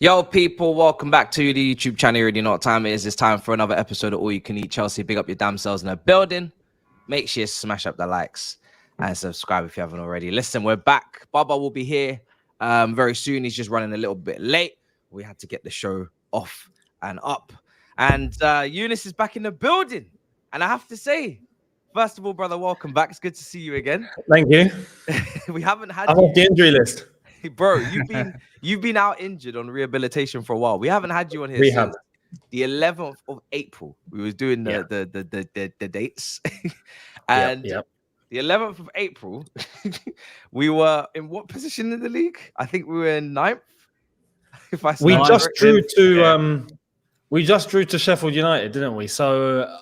Yo, people, welcome back to the YouTube channel. You already know what time it is. It's time for another episode of All You Can Eat Chelsea. Big up your damn selves in the building. Make sure you smash up the likes and subscribe if you haven't already. Listen, we're back. Baba will be here very soon. He's just running a little bit late. We had to get the show off and up. And Younes is back in the building. And I have to say, first of all, brother, welcome back. It's good to see you again. Thank you. We haven't had I'm off the injury list. Bro, you've been out injured on rehabilitation for a while. We haven't had you on here since the 11th of April. We was doing the dates. And the 11th of April, we were in what position in the league? I think we were in 9th. We just drew to Sheffield United, didn't we? So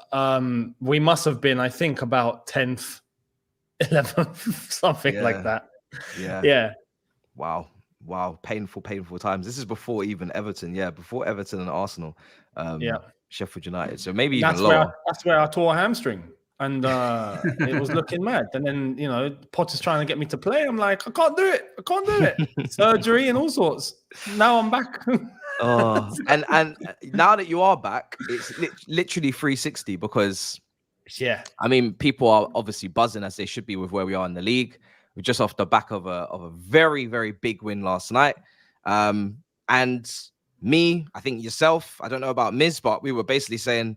we must have been, I think, about 10th, 11th, something like that. Yeah. Wow. Painful times. This is before even Everton. Yeah, before Everton and Arsenal. Sheffield United. So maybe even lower. That's where I tore a hamstring. And it was looking mad. And then, you know, Potter's trying to get me to play. I'm like, I can't do it. Surgery and all sorts. Now I'm back. And now that you are back, it's literally 360 because, I mean, people are obviously buzzing as they should be with where we are in the league. We're just off the back of a very, very big win last night. And me, I think yourself, I don't know about Miz, but we were basically saying,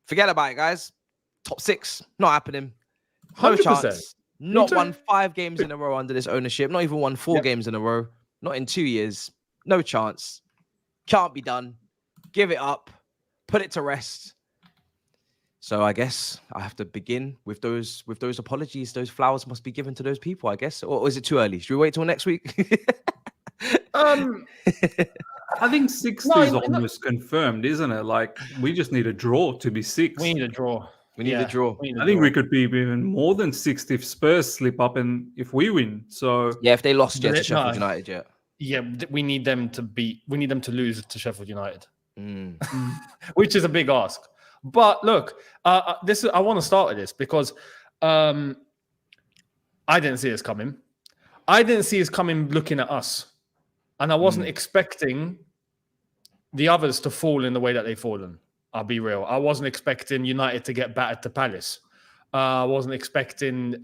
forget about it, guys. Top 6, not happening. No 100%. Chance. Not won 5 games in a row under this ownership. Not even won 4 games in a row. Not in 2 years. No chance. Can't be done. Give it up. Put it to rest. So I guess I have to begin with those apologies. Those flowers must be given to those people, I guess. Or is it too early? Should we wait till next week? I think 60 is almost confirmed, isn't it? Like, we just need a draw to be 6. We need a draw. I think we could be even more than 60 if Spurs slip up and if we win. So yeah, if they lost to Sheffield United, we need them to lose to Sheffield United, which is a big ask. But look, I want to start with this because I didn't see this coming. I didn't see this coming looking at us. And I wasn't expecting the others to fall in the way that they've fallen. I'll be real. I wasn't expecting United to get battered to Palace. I wasn't expecting...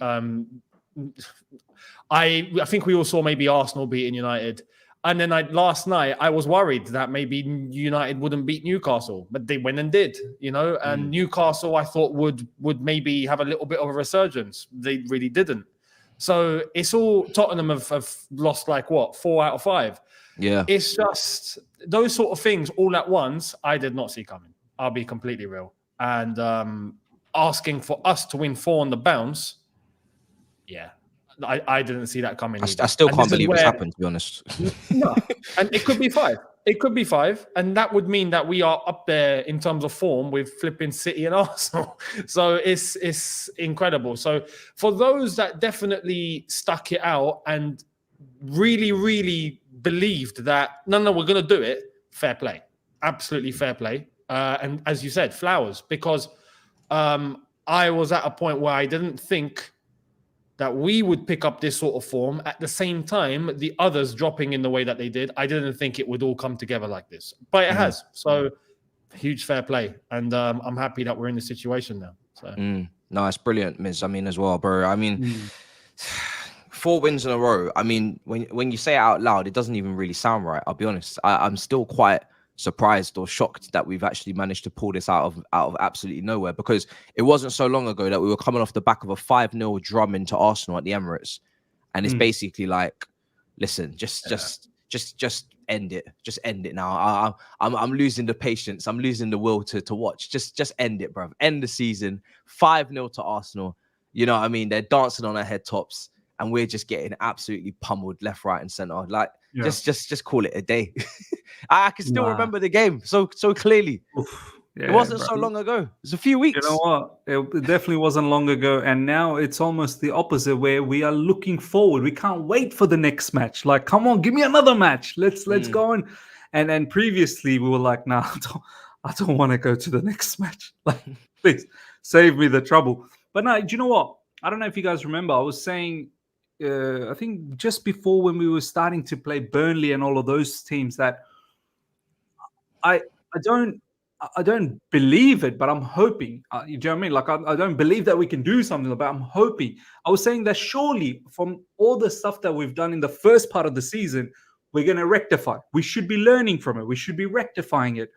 I think we all saw maybe Arsenal beating United. And then last night, I was worried that maybe United wouldn't beat Newcastle. But they went and did, you know. And Newcastle, I thought, would maybe have a little bit of a resurgence. They really didn't. So it's all Tottenham have lost like what 4 out of 5. Yeah, it's just those sort of things all at once. I did not see coming. I'll be completely real. And asking for us to win 4 on the bounce, I didn't see that coming. I still can't believe it's happened, to be honest. No, and it could be 5. It could be 5, and that would mean that we are up there in terms of form with flipping City and Arsenal. So it's incredible. So for those that definitely stuck it out and really, really believed that no, we're going to do it, fair play, absolutely fair play. And as you said, flowers, because I was at a point where I didn't think that we would pick up this sort of form at the same time, the others dropping in the way that they did. I didn't think it would all come together like this, but it has. So huge fair play. And I'm happy that we're in this situation now. So. No, it's brilliant, Miz. I mean, as well, bro. I mean, 4 wins in a row. I mean, when you say it out loud, it doesn't even really sound right. I'll be honest. I'm still quite surprised or shocked that we've actually managed to pull this out of absolutely nowhere, because it wasn't so long ago that we were coming off the back of a 5-0 drum into Arsenal at the Emirates, and it's basically like, listen, just end it, just end it now. I'm losing the patience, I'm losing the will to watch. Just end it, bro. End the season. 5-0 to Arsenal. You know what I mean? They're dancing on our head tops, and we're just getting absolutely pummeled left, right, and center. Like, just call it a day. I can still remember the game so clearly. It wasn't so long ago. It was a few weeks. You know what? It definitely wasn't long ago. And now it's almost the opposite, where we are looking forward. We can't wait for the next match. Like, come on, give me another match. Let's go on. And previously we were like, nah, I don't want to go to the next match. Like, please save me the trouble. But no, do you know what? I don't know if you guys remember. I was saying I think just before when we were starting to play Burnley and all of those teams that I don't believe it, but I'm hoping. You know what I mean? Like I don't believe that we can do something, but I'm hoping. I was saying that surely from all the stuff that we've done in the first part of the season, we're going to rectify. We should be learning from it. We should be rectifying it.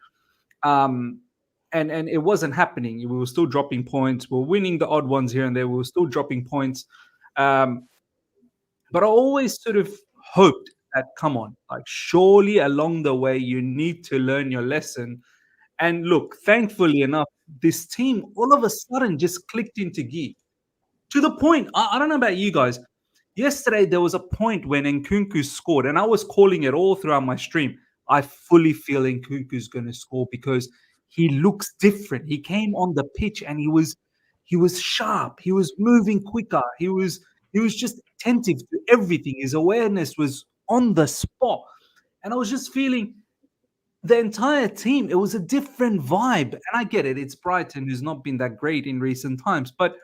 And it wasn't happening. We were still dropping points. We're winning the odd ones here and there. We were still dropping points. But I always sort of hoped that, come on, like surely along the way you need to learn your lesson. And look, thankfully enough, this team all of a sudden just clicked into gear. To the point, I don't know about you guys. Yesterday, there was a point when Nkunku scored, and I was calling it all throughout my stream. I fully feel Nkunku's going to score because he looks different. He came on the pitch and he was sharp. He was moving quicker. He was just attentive to everything. His awareness was on the spot. And I was just feeling the entire team, it was a different vibe. And I get it. It's Brighton, who's not been that great in recent times. But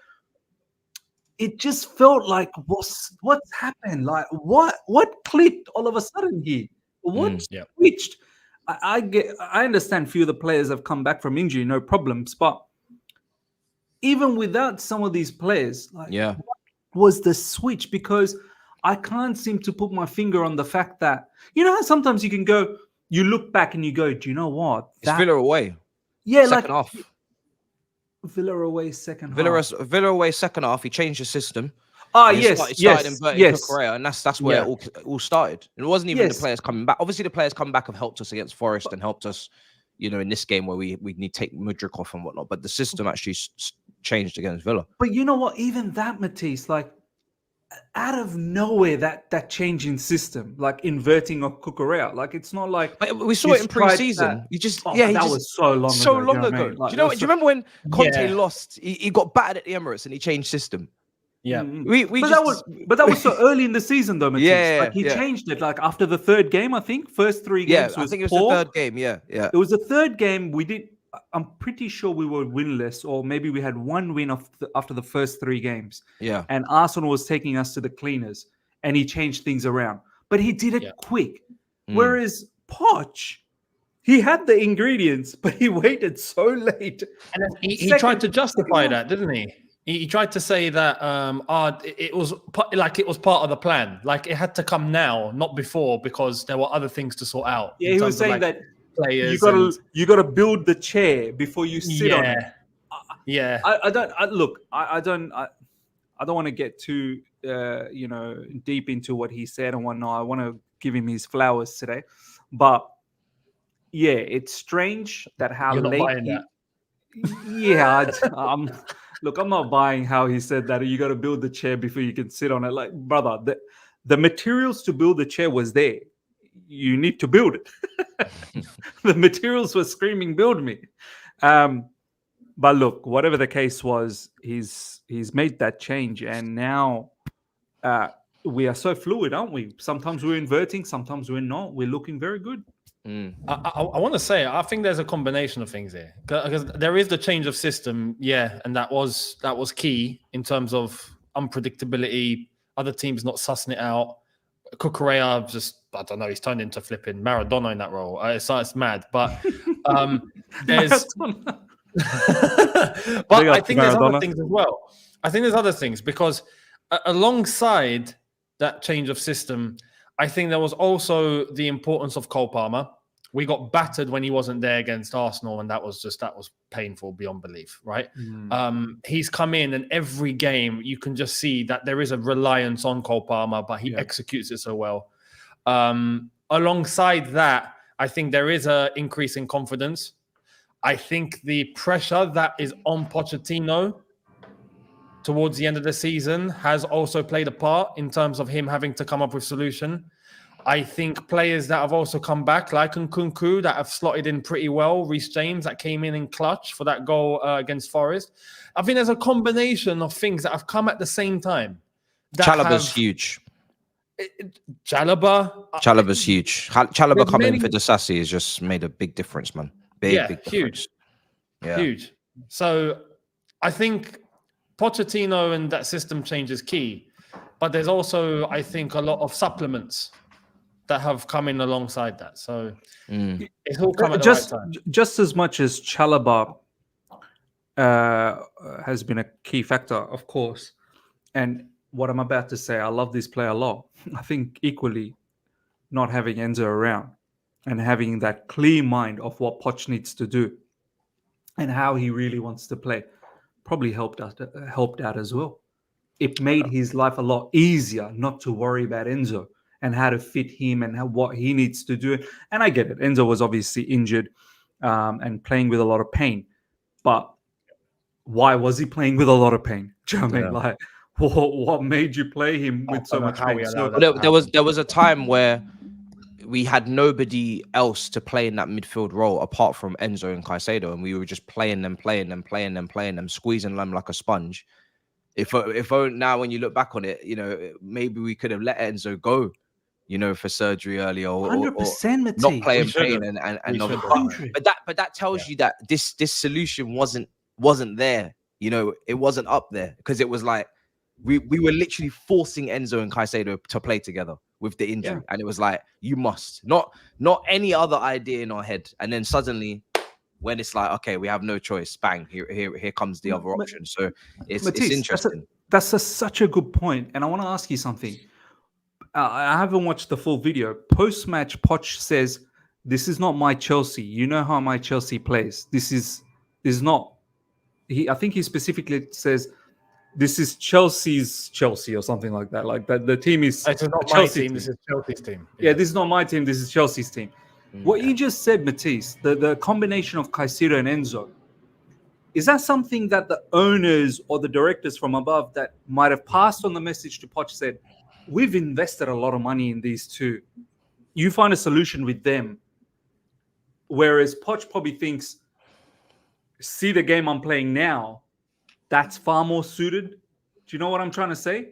it just felt like, what's happened? Like, what clicked all of a sudden here? What switched? I understand few of the players have come back from injury, no problems. But even without some of these players, like, what was the switch? Because I can't seem to put my finger on the fact that, you know how sometimes you can go, you look back and you go, do you know what? It's Villa away. Yeah, second half. Villa away second half. Villa away second half. He changed the system. Yes. Correa, and that's where it all started. It wasn't even the players coming back. Obviously, the players coming back have helped us against Forest and helped us, you know, in this game where we need to take Mudryk off and whatnot. But the system actually changed against Villa. But you know what? Even that, Matisse, like out of nowhere, that change in system, like inverting of Cucurella, like it's not like we saw it in pre-season. That was so long ago. Like, do you remember when Conte lost? He got battered at the Emirates and he changed system. Yeah, but that was so early in the season, though, Matisse. He changed it like after the third game, I think. First 3 games. I think it was the third game. Yeah. It was the third game. I'm pretty sure we were winless, or maybe we had one win after the first 3 games. Yeah. And Arsenal was taking us to the cleaners, and he changed things around. But he did it quick. Whereas Poch, he had the ingredients, but he waited so late. And he tried to justify that, didn't he? He tried to say that it was part of the plan. Like it had to come now, not before, because there were other things to sort out. Yeah, he was saying that players you gotta build the chair before you sit on it. Yeah. I don't want to get too deep into what he said and whatnot. I want to give him his flowers today, but yeah, it's strange that how You're late. Not buying that. Yeah, look, I'm not buying how he said that. You got to build the chair before you can sit on it. Like, brother, the materials to build the chair was there. You need to build it. The materials were screaming, "Build me!" But look, whatever the case was, he's made that change, and now we are so fluid, aren't we? Sometimes we're inverting, sometimes we're not. We're looking very good. I want to say, I think there's a combination of things here, because there is the change of system, and that was key in terms of unpredictability. Other teams not sussing it out. Cucurella I don't know. He's turned into flipping Maradona in that role. It's mad, but there's. But I think there's other things as well. I think there's other things because alongside that change of system, I think there was also the importance of Cole Palmer. We got battered when he wasn't there against Arsenal, and that was painful beyond belief, right? He's come in, and every game you can just see that there is a reliance on Cole Palmer, but he executes it so well. Alongside that, I think there is an increase in confidence. I think the pressure that is on Pochettino towards the end of the season has also played a part in terms of him having to come up with solution. I think players that have also come back, like Nkunku, that have slotted in pretty well, Reece James, that came in clutch for that goal against Forest. I think there's a combination of things that have come at the same time. Chalobah's huge. Chalobah's huge. Chalobah coming in for Disasi has just made a big difference, man. Big difference. Huge. So I think Pochettino and that system change is key. but there's also, I think, a lot of supplements that have come in alongside that. So it's all come at the right time. Just as much as Chalobah has been a key factor, of course. And what I'm about to say, I love this player a lot. I think equally not having Enzo around and having that clear mind of what Poch needs to do and how he really wants to play probably helped out as well. It made his life a lot easier not to worry about Enzo and how to fit him and what he needs to do. And I get it. Enzo was obviously injured and playing with a lot of pain. But why was he playing with a lot of pain? Do you know what I mean? Like, what made you play him with so much pain? There was a time where we had nobody else to play in that midfield role apart from Enzo and Caicedo, and we were just playing them, squeezing them like a sponge. If now when you look back on it, you know, maybe we could have let Enzo go, you know, for surgery earlier, or 100%, not play in pain and but that tells you that this solution wasn't there. You know, it wasn't up there because it was like we were literally forcing Enzo and Caicedo to play together with the injury, and it was like, you must not any other idea in our head, and then suddenly when it's like, okay, we have no choice, bang, here comes the other option. So it's interesting. That's such a good point, and I want to ask you something. I haven't watched the full video. Post-match, Poch says, "This is not my Chelsea. You know how my Chelsea plays. This is not." I think he specifically says, "This is Chelsea's Chelsea," or something like that. Like that, the team is. It's not my team. This is Chelsea's team. Yeah, this is not my team. This is Chelsea's team. What you just said, Matisse, the combination of Caicedo and Enzo, is that something that the owners or the directors from above that might have passed on the message to Poch said, we've invested a lot of money in these two. You find a solution with them. Whereas Poch probably thinks, see the game I'm playing now, that's far more suited. Do you know what I'm trying to say?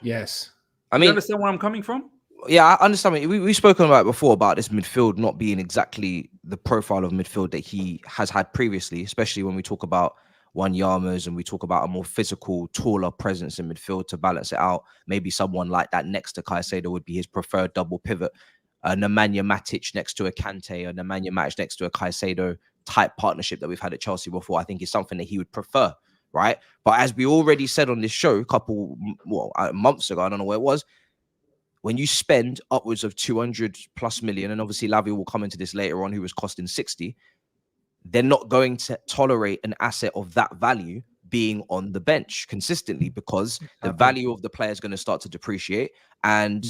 Yes. I mean, you understand where I'm coming from? Yeah, I understand. We've spoken about it before about this midfield not being exactly the profile of midfield that he has had previously, especially when we talk about Wanyama's and we talk about a more physical, taller presence in midfield to balance it out. Maybe someone like that next to Caicedo would be his preferred double pivot. Nemanja Matic next to a Kante, or Nemanja Matic next to a Caicedo type partnership that we've had at Chelsea before, I think is something that he would prefer, right? But as we already said on this show a couple months ago, I don't know where it was, when you spend upwards of 200 plus million, and obviously Lavia will come into this later on, who was costing 60, they're not going to tolerate an asset of that value being on the bench consistently because the value of the player is going to start to depreciate. And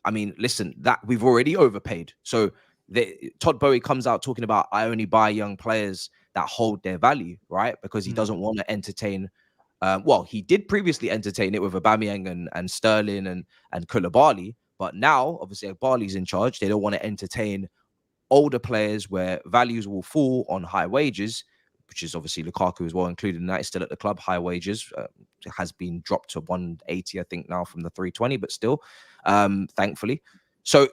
I mean, listen, that we've already overpaid. So Todd Boehly comes out talking about, I only buy young players that hold their value, right? Because he doesn't want to entertain. Well, he did previously entertain it with Aubameyang and Sterling and Koulibaly, but now obviously Bali's in charge. They don't want to entertain older players where values will fall on high wages, which is obviously Lukaku as well included in that. He's still at the club. High wages has been dropped to 180, I think, now from the 320, but still, thankfully. So,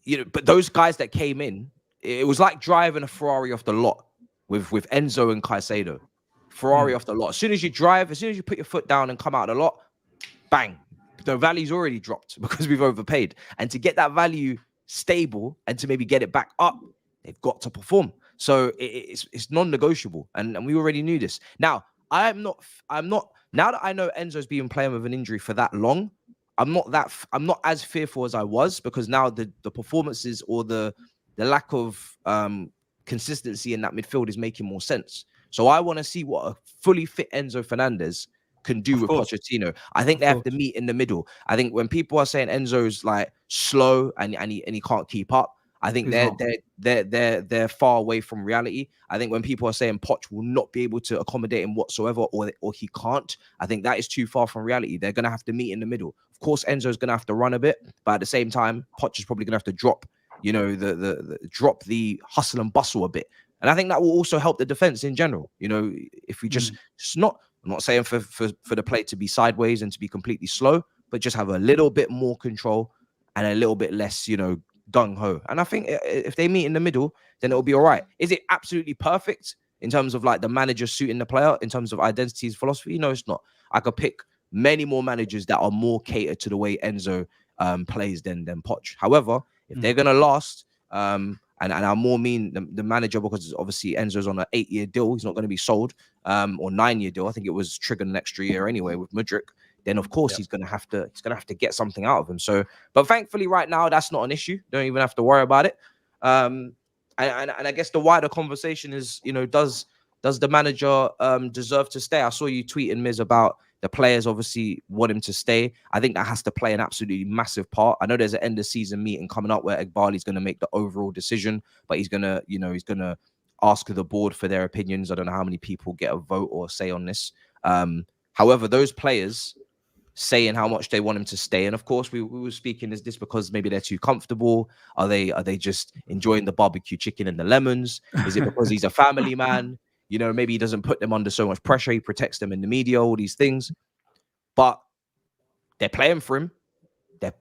you know, but those guys that came in, it was like driving a Ferrari off the lot with Enzo and Caicedo. Ferrari off the lot. As soon as you drive, as soon as you put your foot down and come out of the lot, bang, the value's already dropped because we've overpaid. And to get that value stable and to maybe get it back up, they've got to perform. So it's non-negotiable, and we already knew this. Now I'm not. Now that I know Enzo's been playing with an injury for that long, I'm not as fearful as I was, because now the performances or the lack of consistency in that midfield is making more sense. So I want to see what a fully fit Enzo Fernandez can do with Pochettino. I think they have to meet in the middle. I think when people are saying Enzo's like slow and he can't keep up, I think they're far away from reality. I think when people are saying Poch will not be able to accommodate him whatsoever, or he can't, I think that is too far from reality. They're going to have to meet in the middle. Of course, Enzo's going to have to run a bit, but at the same time, Poch is probably going to have to drop, you know, drop the hustle and bustle a bit. And I think that will also help the defense in general. You know, if we just I'm not saying for the play to be sideways and to be completely slow, but just have a little bit more control and a little bit less, you know, gung-ho. And I think if they meet in the middle, then it'll be all right. Is it absolutely perfect in terms of like the manager suiting the player, in terms of identities, philosophy? No, it's not. I could pick many more managers that are more catered to the way Enzo plays than Poch. However, if they're gonna last, and I more mean the manager, because obviously Enzo's on an 8-year deal, he's not going to be sold, or 9-year deal. I think it was triggered an extra year anyway with Mudryk. Then of course he's gonna have to get something out of him. So, but thankfully right now that's not an issue. Don't even have to worry about it. And I guess the wider conversation is, does the manager deserve to stay? I saw you tweeting, Miz, about the players obviously want him to stay. I think that has to play an absolutely massive part. I know there's an end of season meeting coming up where Egbali's going to make the overall decision, but he's going to ask the board for their opinions. I don't know how many people get a vote or say on this. However, those players saying how much they want him to stay, and of course we were speaking, is this because maybe they're too comfortable? Are they just enjoying the barbecue chicken and the lemons? Is it because he's a family man? Maybe he doesn't put them under so much pressure. He protects them in the media, all these things. But they're playing for him.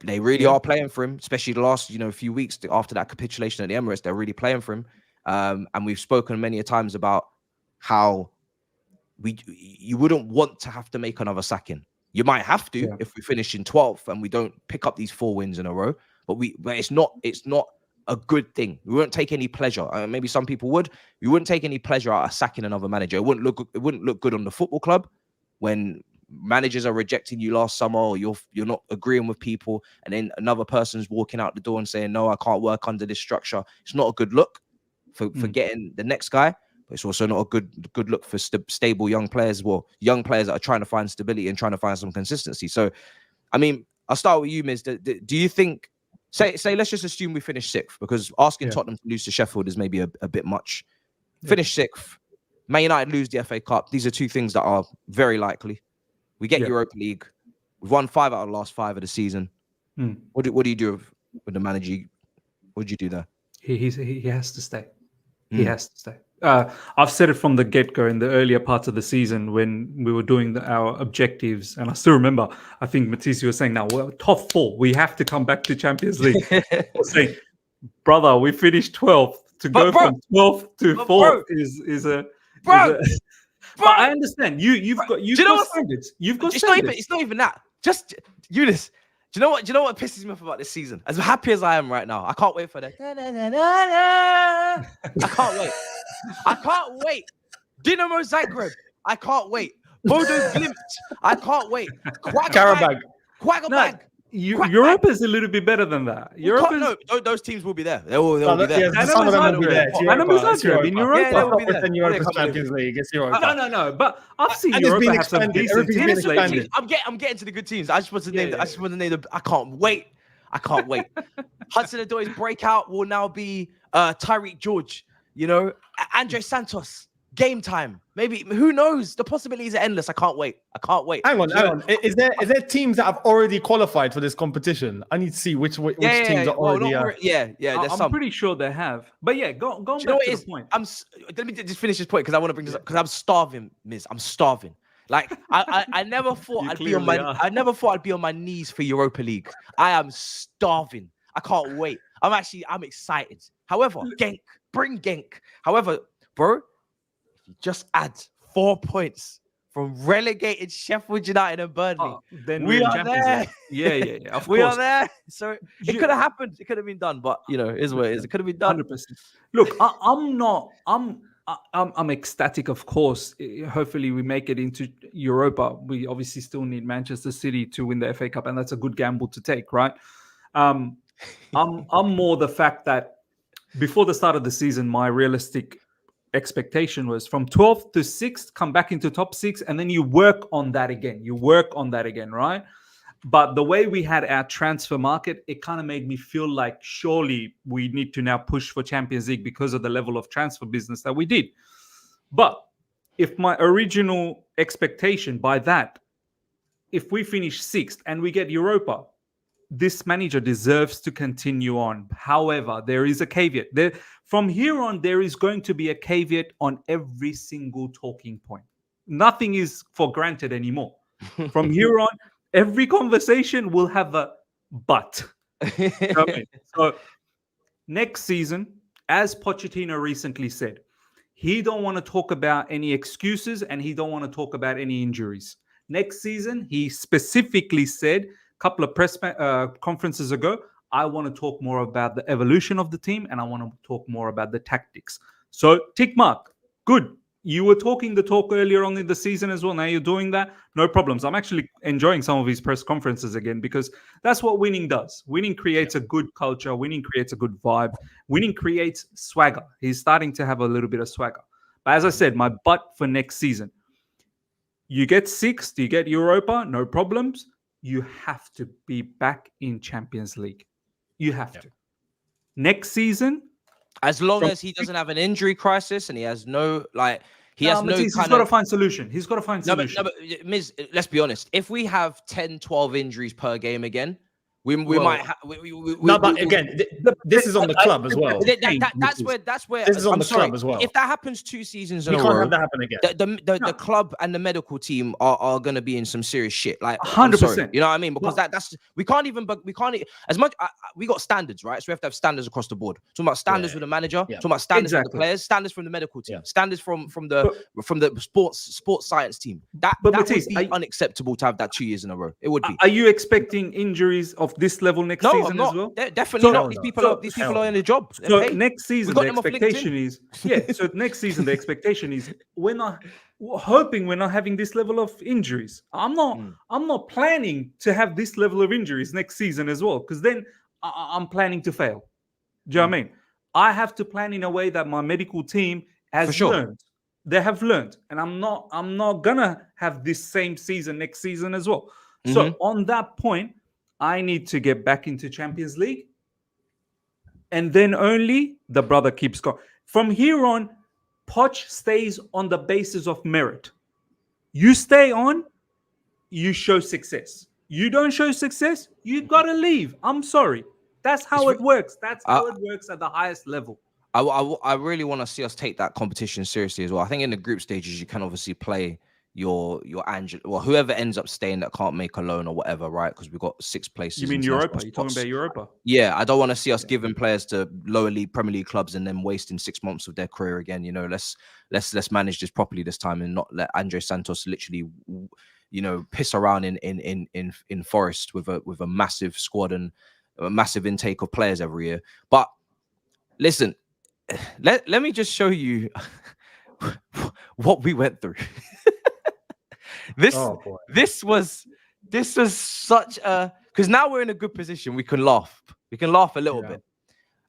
They really are playing for him, especially the last, few weeks after that capitulation at the Emirates. They're really playing for him. And we've spoken many a times about how you wouldn't want to have to make another sacking. You might have to if we finish in 12th and we don't pick up these 4 wins in a row. But it's not a good thing. We won't take any pleasure. Maybe some people would. We wouldn't take any pleasure out of sacking another manager. It wouldn't look good on the football club when managers are rejecting you last summer, or you're not agreeing with people, and then another person's walking out the door and saying, no, I can't work under this structure. It's not a good look for getting the next guy. But it's also not a good look for stable young players. Well, young players that are trying to find stability and trying to find some consistency. So, I mean, I'll start with you, Miz. Do you think? Say, let's just assume we finish 6th, because asking Tottenham to lose to Sheffield is maybe a bit much. Finish 6th. Man United lose the FA Cup. These are 2 things that are very likely. We get Europa League. We've won 5 out of the last 5 of the season. What do you do with the manager? What do you do there? He has to stay. He has to stay. I've said it from the get-go in the earlier parts of the season when we were doing our objectives, and I still remember, I think Matisse was saying, now we're top 4. We have to come back to Champions League. I was saying, brother, we finished 12th. From 12th to 4th is a... But I understand. You've got standards. You've got standards. It's not even that. Just, Younes, do you know what pisses me off about this season? As happy as I am right now, I can't wait for that. I can't wait. Dinamo Zagreb. I can't wait. Bodo Glimt. I can't wait. Qarabağ. Europe is a little bit better than that. Those teams will be there. They will be there. Some of them will be there. In Europa. Yeah, they will be there. Europa Champions League. It's Europa. No. But I've seen Europa have some decent teams lately. I'm getting to the good teams. I just want to name. I can't wait. Hudson-Odoi's breakout will now be Tyreek George. Andre Santos. Game time. Maybe, who knows? The possibilities are endless. I can't wait. Hang on. Is there teams that have already qualified for this competition? I need to see which teams are already. There's some. I'm pretty sure they have. But go back to the point. Let me just finish this point, because I want to bring this up, because I'm starving, Miz. I'm starving. Like I never thought I'd be on my knees for Europa League. I am starving. I can't wait. I'm excited. However, bring Genk. However, bro, just add 4 points from relegated Sheffield United and Burnley. Then we are there. Yeah. Of course. We are there. So it could have happened. It could have been done, but it is what it is. It could have been done. 100%. Look, I'm ecstatic, of course. Hopefully we make it into Europa. We obviously still need Manchester City to win the FA Cup, and that's a good gamble to take, right? I'm more the fact that before the start of the season, my realistic expectation was from 12th to 6th, come back into top 6, and then you work on that again. Right? But the way we had our transfer market, it kind of made me feel like surely we need to now push for Champions League because of the level of transfer business that we did. But if my original expectation by that, if we finish 6th and we get Europa, this manager deserves to continue on. However, there is a caveat. From here on, there is going to be a caveat on every single talking point. Nothing is for granted anymore. From here on, every conversation will have a but. So next season, as Pochettino recently said, he don't want to talk about any excuses and he don't want to talk about any injuries. Next season, he specifically said a couple of press conferences ago, I want to talk more about the evolution of the team and I want to talk more about the tactics. So, tick mark. Good. You were talking the talk earlier on in the season as well. Now you're doing that. No problems. I'm actually enjoying some of his press conferences again because that's what winning does. Winning creates a good culture. Winning creates a good vibe. Winning creates swagger. He's starting to have a little bit of swagger. But as I said, my butt for next season. You get sixth, you get Europa, no problems. You have to be back in Champions League. You have to. Next season, as long as he doesn't have an injury crisis and he has no Matisse, he's got to find solution. He's got to find solution. No, but Miz, let's be honest. If we have 10, 12 injuries per game again, we might have. But again, this is on the club as well. That's where this is on the club as well. If that happens 2 seasons in a row, we can't have that happen again. The club and the medical team are going to be in some serious shit. Like 100%. You know what I mean? Because that's we can't as much. We got standards, right? So we have to have standards across the board. Talking about standards with the manager. Talking about standards from the players. Standards from the medical team. Standards from the sports science team. That would be unacceptable to have that 2 years in a row. It would be. Are you expecting injuries of this level next season as well? Definitely not. These people are in a job. So next season the expectation is So next season the expectation is we're hoping we're not having this level of injuries. I'm not planning to have this level of injuries next season as well, because then I'm planning to fail. Do you know what I mean? I have to plan in a way that my medical team has learned. They have learned, and I'm not gonna have this same season next season as well. So on that point, I need to get back into Champions League, and then only the brother keeps going. From here on, Poch stays on the basis of merit. You stay on, you show success. You don't show success, you gotta leave. I'm sorry. That's how it works. That's how it works at the highest level. I really want to see us take that competition seriously as well. I think in the group stages, you can obviously play your whoever ends up staying that can't make a loan or whatever, right? Because we've got 6 places. You mean Europa? You're talking about Europa? Yeah, I don't want to see us giving players to lower league, Premier League clubs and then wasting 6 months of their career again. You know, let's manage this properly this time and not let Andre Santos literally, piss around in Forest with a massive squad and a massive intake of players every year. But listen, let me just show you what we went through. This was such a, because now we're in a good position. We can laugh a little bit,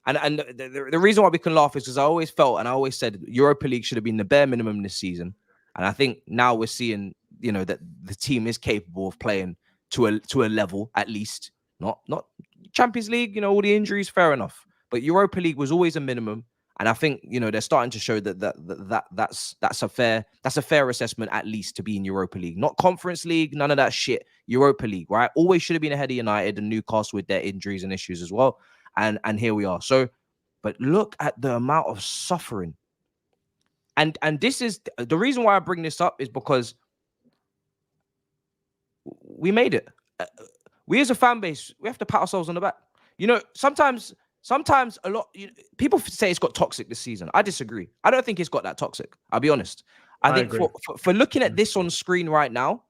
and the reason why we can laugh is because I always felt and I always said Europa League should have been the bare minimum this season, and I think now we're seeing that the team is capable of playing to a level at least, not Champions League, all the injuries, fair enough, but Europa League was always a minimum. And I think they're starting to show that's a fair assessment, at least, to be in Europa League, not Conference League, none of that shit. Europa League, right? Always should have been ahead of United and Newcastle with their injuries and issues as well. And here we are. So, but look at the amount of suffering. And this is the reason why I bring this up, is because we made it. We as a fan base, we have to pat ourselves on the back. Sometimes a lot people say it's got toxic this season. I disagree. I don't think it's got that toxic. I'll be honest. I think for looking at this on screen right now,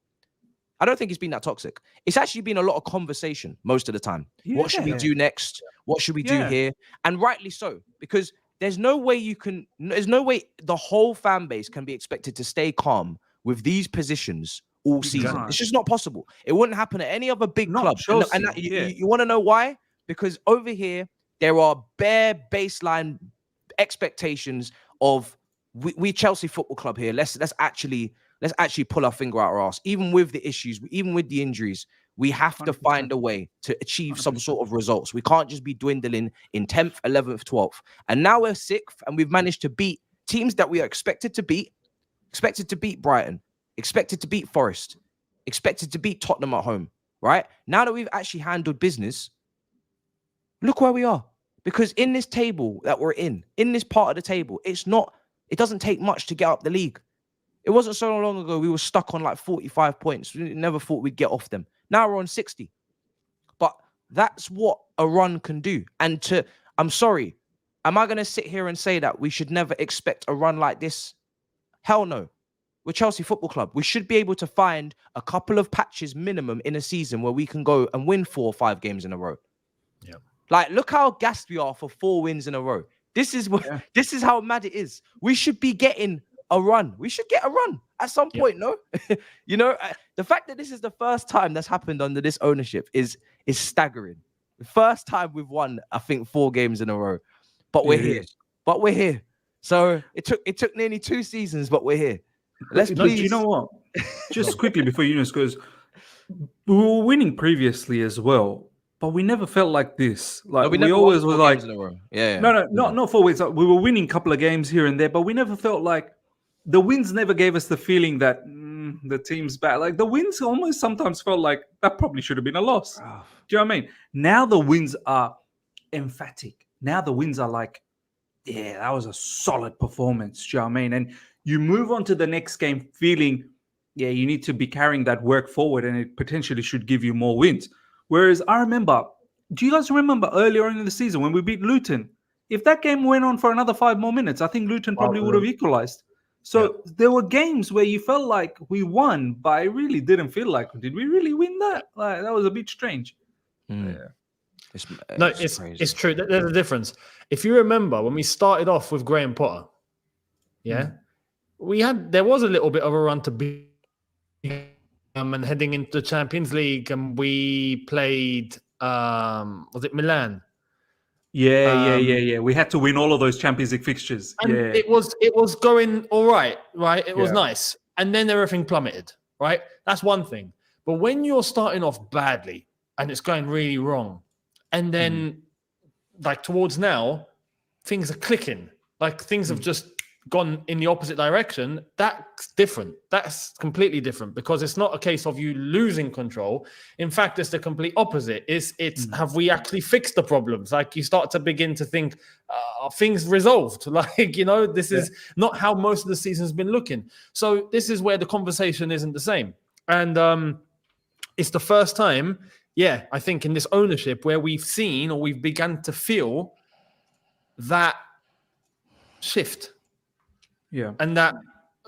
I don't think it's been that toxic. It's actually been a lot of conversation most of the time. Yeah. What should we do next? What should we do here? And rightly so, because there's no way the whole fan base can be expected to stay calm with these positions all season. It's just not possible. It wouldn't happen at any other big club. You want to know why? Because over here, there are bare baseline expectations of we Chelsea Football Club here. Let's actually pull our finger out our ass. Even with the issues, even with the injuries, we have 100%. To find a way to achieve 100%. Some sort of results. We can't just be dwindling in 10th, 11th, 12th. And now we're 6th, and we've managed to beat teams that we are expected to beat. Expected to beat Brighton. Expected to beat Forest. Expected to beat Tottenham at home. Right? Now that we've actually handled business, look where we are. Because in this table that we're in this part of the table, it doesn't take much to get up the league. It wasn't so long ago we were stuck on like 45 points. We never thought we'd get off them. Now we're on 60. But that's what a run can do. And I'm sorry, am I going to sit here and say that we should never expect a run like this? Hell no. We're Chelsea Football Club. We should be able to find a couple of patches minimum in a season where we can go and win 4 or 5 games in a row. Yeah. Like, look how gassed we are for 4 wins in a row. This is this is how mad it is. We should be getting a run. We should get a run at some point, no? You know, the fact that this is the first time that's happened under this ownership is staggering. The first time we've won, I think, 4 games in a row. But we're here. But we're here. So it took nearly 2 seasons, but we're here. Let's please. Do you know what? Just quickly before Younes goes, we were winning previously as well, but we never felt like this. Like, we always were like, not 4 weeks. We were winning a couple of games here and there, but we never felt like the wins never gave us the feeling that the team's bad. Like, the wins almost sometimes felt like that probably should have been a loss. Do you know what I mean? Now the wins are emphatic. Now the wins are like, yeah, that was a solid performance. Do you know what I mean? And you move on to the next game feeling, yeah, you need to be carrying that work forward, and it potentially should give you more wins. Whereas I remember, do you guys remember earlier on in the season when we beat Luton? If that game went on for another 5 more minutes, I think Luton probably would have equalized. So there were games where you felt like we won, but I really didn't feel like, did we really win that? Like, that was a bit strange. Yeah. It's true. There's a difference. If you remember when we started off with Graham Potter, there was a little bit of a run to be and heading into the Champions League, and we played was it Milan? Yeah. We had to win all of those Champions League fixtures. And it was going all right? It was nice. And then everything plummeted, right? That's one thing. But when you're starting off badly and it's going really wrong, and then like towards now, things are clicking. Like, things have just gone in the opposite direction. That's different. That's completely different, because it's not a case of you losing control. In fact, it's the complete opposite. It's have we actually fixed the problems? Like, you start to begin to think, are things resolved? Like, you know, this is not how most of the season's been looking. So this is where the conversation isn't the same. And it's the first time, I think, in this ownership where we've seen, or we've begun to feel that shift. Yeah. And that,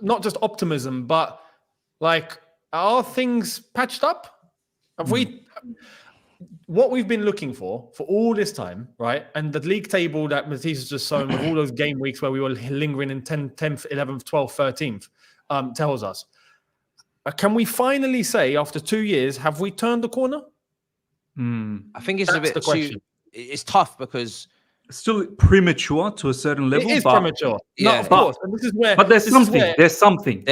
not just optimism, but like, are things patched up? Have we, what we've been looking for all this time, right? And the league table that Matisse has just shown with all those game weeks where we were lingering in 10th, 11th, 12th, 13th, tells us. Can we finally say, after 2 years, have we turned the corner? I think it's a bit too, it's tough because it's still premature to a certain level. It is premature. No, of course. And this is where. But there's something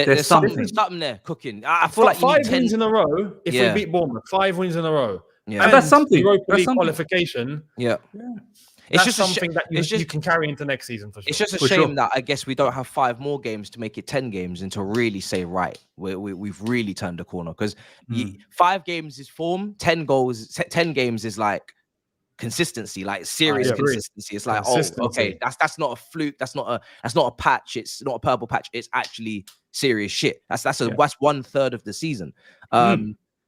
there cooking. I feel like 5 wins in a row. If we beat Bournemouth, 5 wins in a row. Yeah, and that's something. Europa League qualification. Yeah. It's just something that you can carry into next season for sure. It's just a shame that I guess we don't have 5 more games to make it 10 games and to really say, right, we've really turned the corner. Because 5 games is form, 10 games is like consistency, like serious consistency. It's like, okay, that's not a fluke, that's not a patch, it's not a purple patch, it's actually serious shit. That's 1/3 of the season.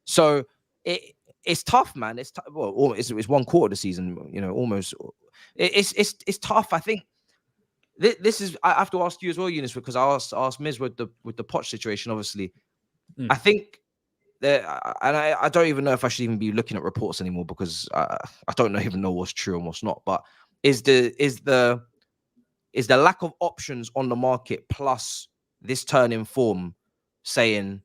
So it's tough, man. It's it's 1/4 of the season, you know, almost. It's tough. I think this is. I have to ask you as well, Younes, because I asked Miz with the Poch situation. Obviously, I think that, and I don't even know if I should even be looking at reports anymore, because I don't even know what's true and what's not. But is the lack of options on the market plus this turn in form saying,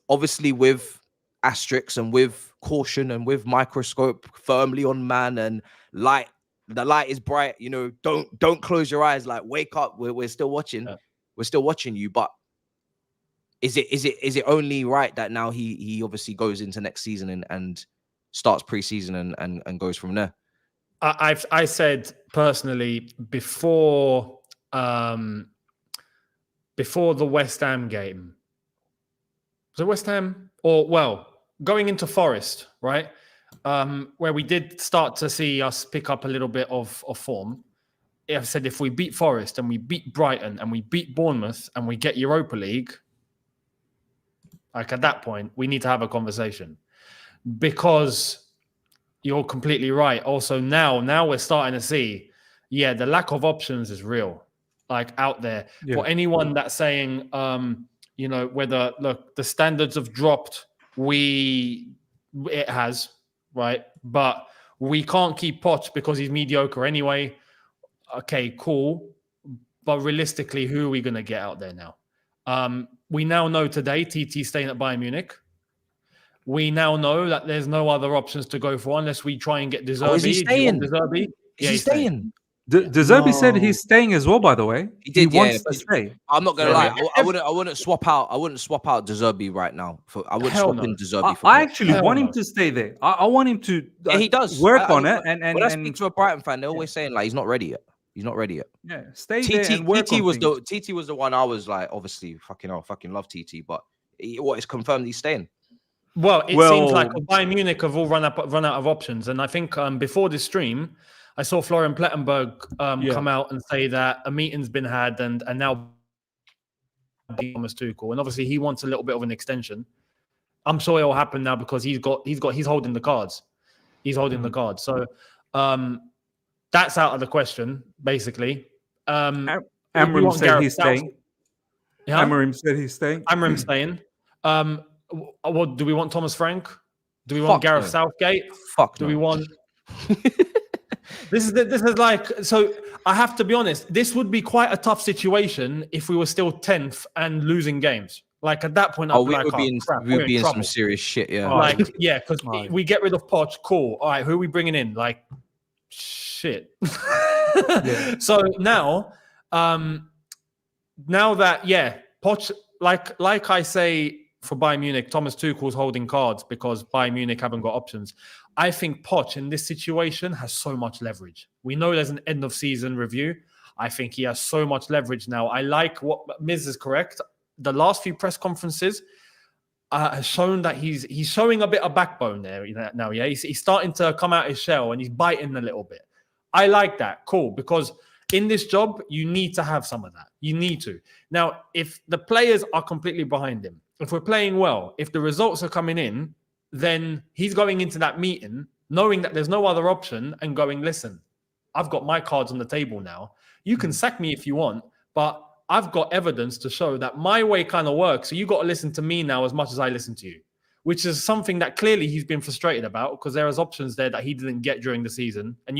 obviously with asterisks and with caution and with microscope firmly on man and light. The light is bright, you know, don't close your eyes, like, wake up, we're still watching. We're still watching you. But is it only right that now he obviously goes into next season and starts preseason and goes from there? I said personally before the West Ham game. Was it West Ham? Going into Forest, right? Where we did start to see us pick up a little bit of form. I said, if we beat Forest and we beat Brighton and we beat Bournemouth and we get Europa League, like, at that point, we need to have a conversation. Because you're completely right. Also, now we're starting to see, the lack of options is real, like, out there. For anyone that's saying, whether look, the standards have dropped. It has, right? But we can't keep Poch because he's mediocre anyway. Okay, cool. But realistically, who are we going to get out there now? We now know today TT staying at Bayern Munich. We now know that there's no other options to go for unless we try and get De Zerbi. Is he staying? Yeah, he's staying. De Zerbi said he's staying as well. By the way, he wants to stay. I'm not gonna lie. I wouldn't swap out. I wouldn't swap out De Zerbi right now. I wouldn't swap in De Zerbi. I actually want him to stay there. I want him to. He does work on it. And when I speak to a Brighton fan, they're always saying like he's not ready yet. He's not ready yet. Yeah, stay there and work TT on was things. TT was the one I was like, obviously, fucking love TT, but it's confirmed he's staying. Well, it seems like Bayern Munich have all run out of options, and I think before this stream, I saw Florian Plettenberg come out and say that a meeting's been had, and now Thomas Tuchel, and obviously he wants a little bit of an extension. I'm sure it will happen now because he's holding the cards. He's holding the cards, so that's out of the question, basically. Amorim said he's staying. Yeah? Amorim said he's staying. Amorim's staying. What do we want? Thomas Frank? Do we want Gareth Southgate? Do we want? This is like, so I have to be honest. This would be quite a tough situation if we were still 10th and losing games. Like at that point, we would be in some serious shit. Yeah, like because we get rid of Poch. Cool. All right, who are we bringing in? Like shit. So now that Poch, like I say. For Bayern Munich, Thomas Tuchel's holding cards because Bayern Munich haven't got options. I think Poch in this situation has so much leverage. We know there's an end of season review. I think he has so much leverage now. I like what Miz is correct. The last few press conferences has shown that he's showing a bit of backbone there now. Yeah, he's starting to come out his shell and he's biting a little bit. I like that. Cool, because in this job you need to have some of that. You need to. Now, if the players are completely behind him, if we're playing well, if the results are coming in, then he's going into that meeting knowing that there's no other option and going, listen, I've got my cards on the table now. You can sack me if you want, but I've got evidence to show that my way kind of works. So you got to listen to me now as much as I listen to you, which is something that clearly he's been frustrated about because there is options there that he didn't get during the season. And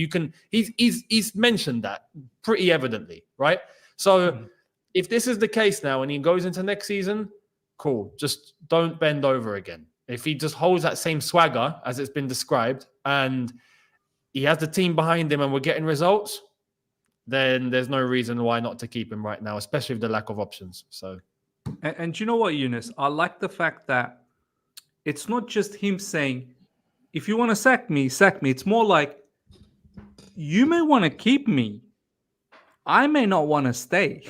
he's mentioned that pretty evidently, right? So if this is the case now and he goes into next season, cool. Just don't bend over again. If he just holds that same swagger as it's been described and he has the team behind him and we're getting results, then there's no reason why not to keep him right now, especially with the lack of options. So, and you know what, Younes? I like the fact that it's not just him saying, if you want to sack me, sack me. It's more like, you may want to keep me. I may not want to stay.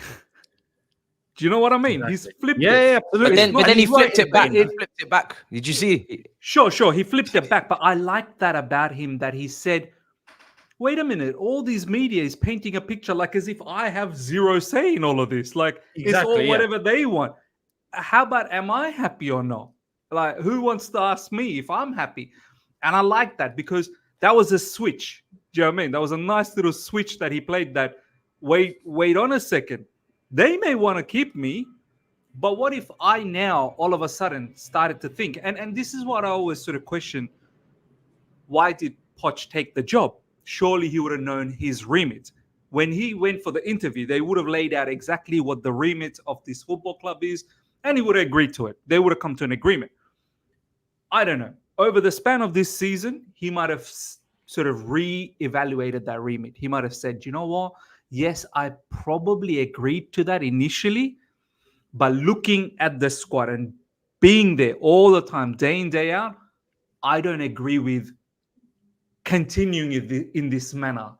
Do you know what I mean? Exactly. He's flipped it. Yeah, absolutely. But then he flipped it back. He flipped it back. Did you see? Sure. He flipped it back. But I like that about him, that he said, wait a minute, all these media is painting a picture like as if I have zero say in all of this. Like, it's all whatever they want. How about, am I happy or not? Like, who wants to ask me if I'm happy? And I like that because that was a switch. Do you know what I mean? That was a nice little switch that he played that, wait on a second. They may want to keep me, but what if I now all of a sudden started to think, and this is what I always sort of question, why did Poch take the job? Surely he would have known his remit. When he went for the interview, they would have laid out exactly what the remit of this football club is, and he would have agreed to it. They would have come to an agreement. I don't know. Over the span of this season, he might have sort of re-evaluated that remit. He might have said, you know what? Yes, I probably agreed to that initially, but looking at the squad and being there all the time, day in, day out, I don't agree with continuing in this manner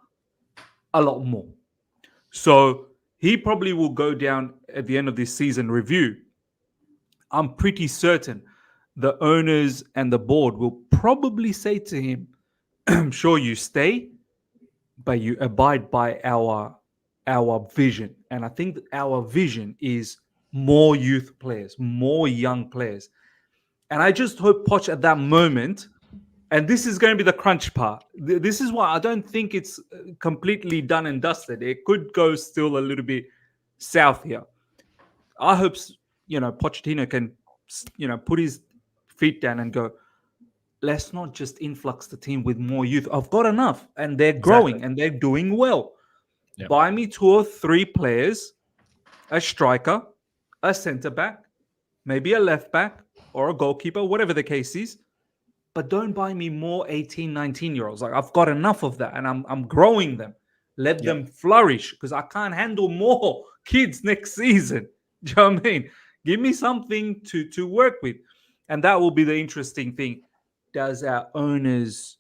a lot more. So he probably will go down at the end of this season review. I'm pretty certain the owners and the board will probably say to him, I'm sure you stay, but you abide by our vision. And I think that our vision is more youth players, more young players. And I just hope Poch at that moment, and this is going to be the crunch part. This is why I don't think it's completely done and dusted. It could go still a little bit south here. I hope Pochettino can, put his feet down and go, let's not just influx the team with more youth. I've got enough, and they're growing and they're doing well. Yeah. Buy me 2 or 3 players, a striker, a centre back, maybe a left back or a goalkeeper, whatever the case is. But don't buy me more 18, 19-year-olds. Like, I've got enough of that, and I'm growing them. Let them flourish, because I can't handle more kids next season. Do you know what I mean? Give me something to work with. And that will be the interesting thing. Does our owners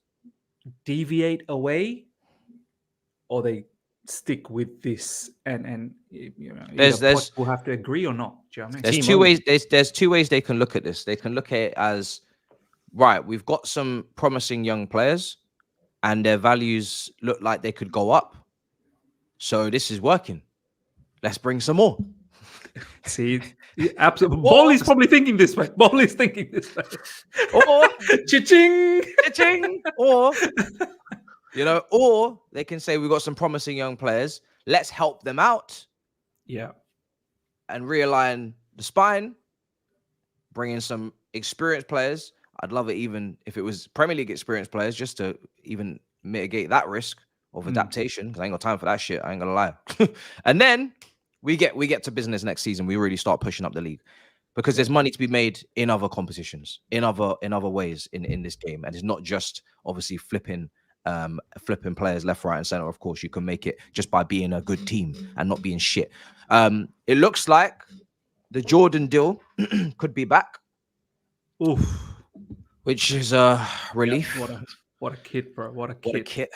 deviate away, or they stick with this? And we'll have to agree or not. Do you know what I mean? There's two ways. There's 2 ways they can look at this. They can look at it as, right, we've got some promising young players, and their values look like they could go up. So this is working. Let's bring some more. See, absolutely. Bolly's probably thinking this way. Bolly's thinking this way. Or cha-ching, cha-ching. Or or they can say we've got some promising young players. Let's help them out. Yeah. And realign the spine. Bring in some experienced players. I'd love it even if it was Premier League experienced players, just to even mitigate that risk of adaptation, because I ain't got time for that shit. I ain't gonna lie. And then we get to business next season. We really start pushing up the league, because there's money to be made in other competitions, in other ways in this game, and it's not just obviously flipping players left, right, and center. Of course, you can make it just by being a good team and not being shit. It looks like the Jordan deal could be back. Oof. Which is a relief. Yeah, what a kid, bro. What a kid.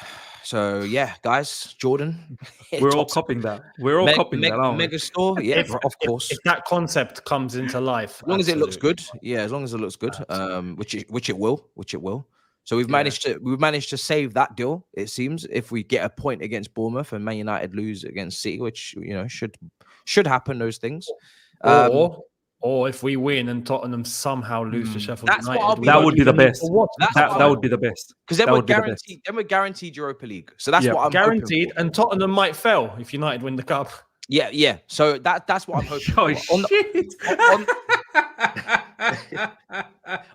So yeah, guys, Jordan. We're all copying that. We're all copying that, aren't we? Megastore, yeah, of course. If that concept comes into life, as long as it looks good, as long as it looks good, which it will. So we've managed to save that deal. It seems, if we get a point against Bournemouth and Man United lose against City, which should happen. Those things. Or if we win and Tottenham somehow lose to Sheffield United, that would be the best. That would be the best. Because then we're guaranteed Europa League. So that's what I'm guaranteed. hoping for. And Tottenham might fail if United win the cup. Yeah. So that's what I'm hoping for.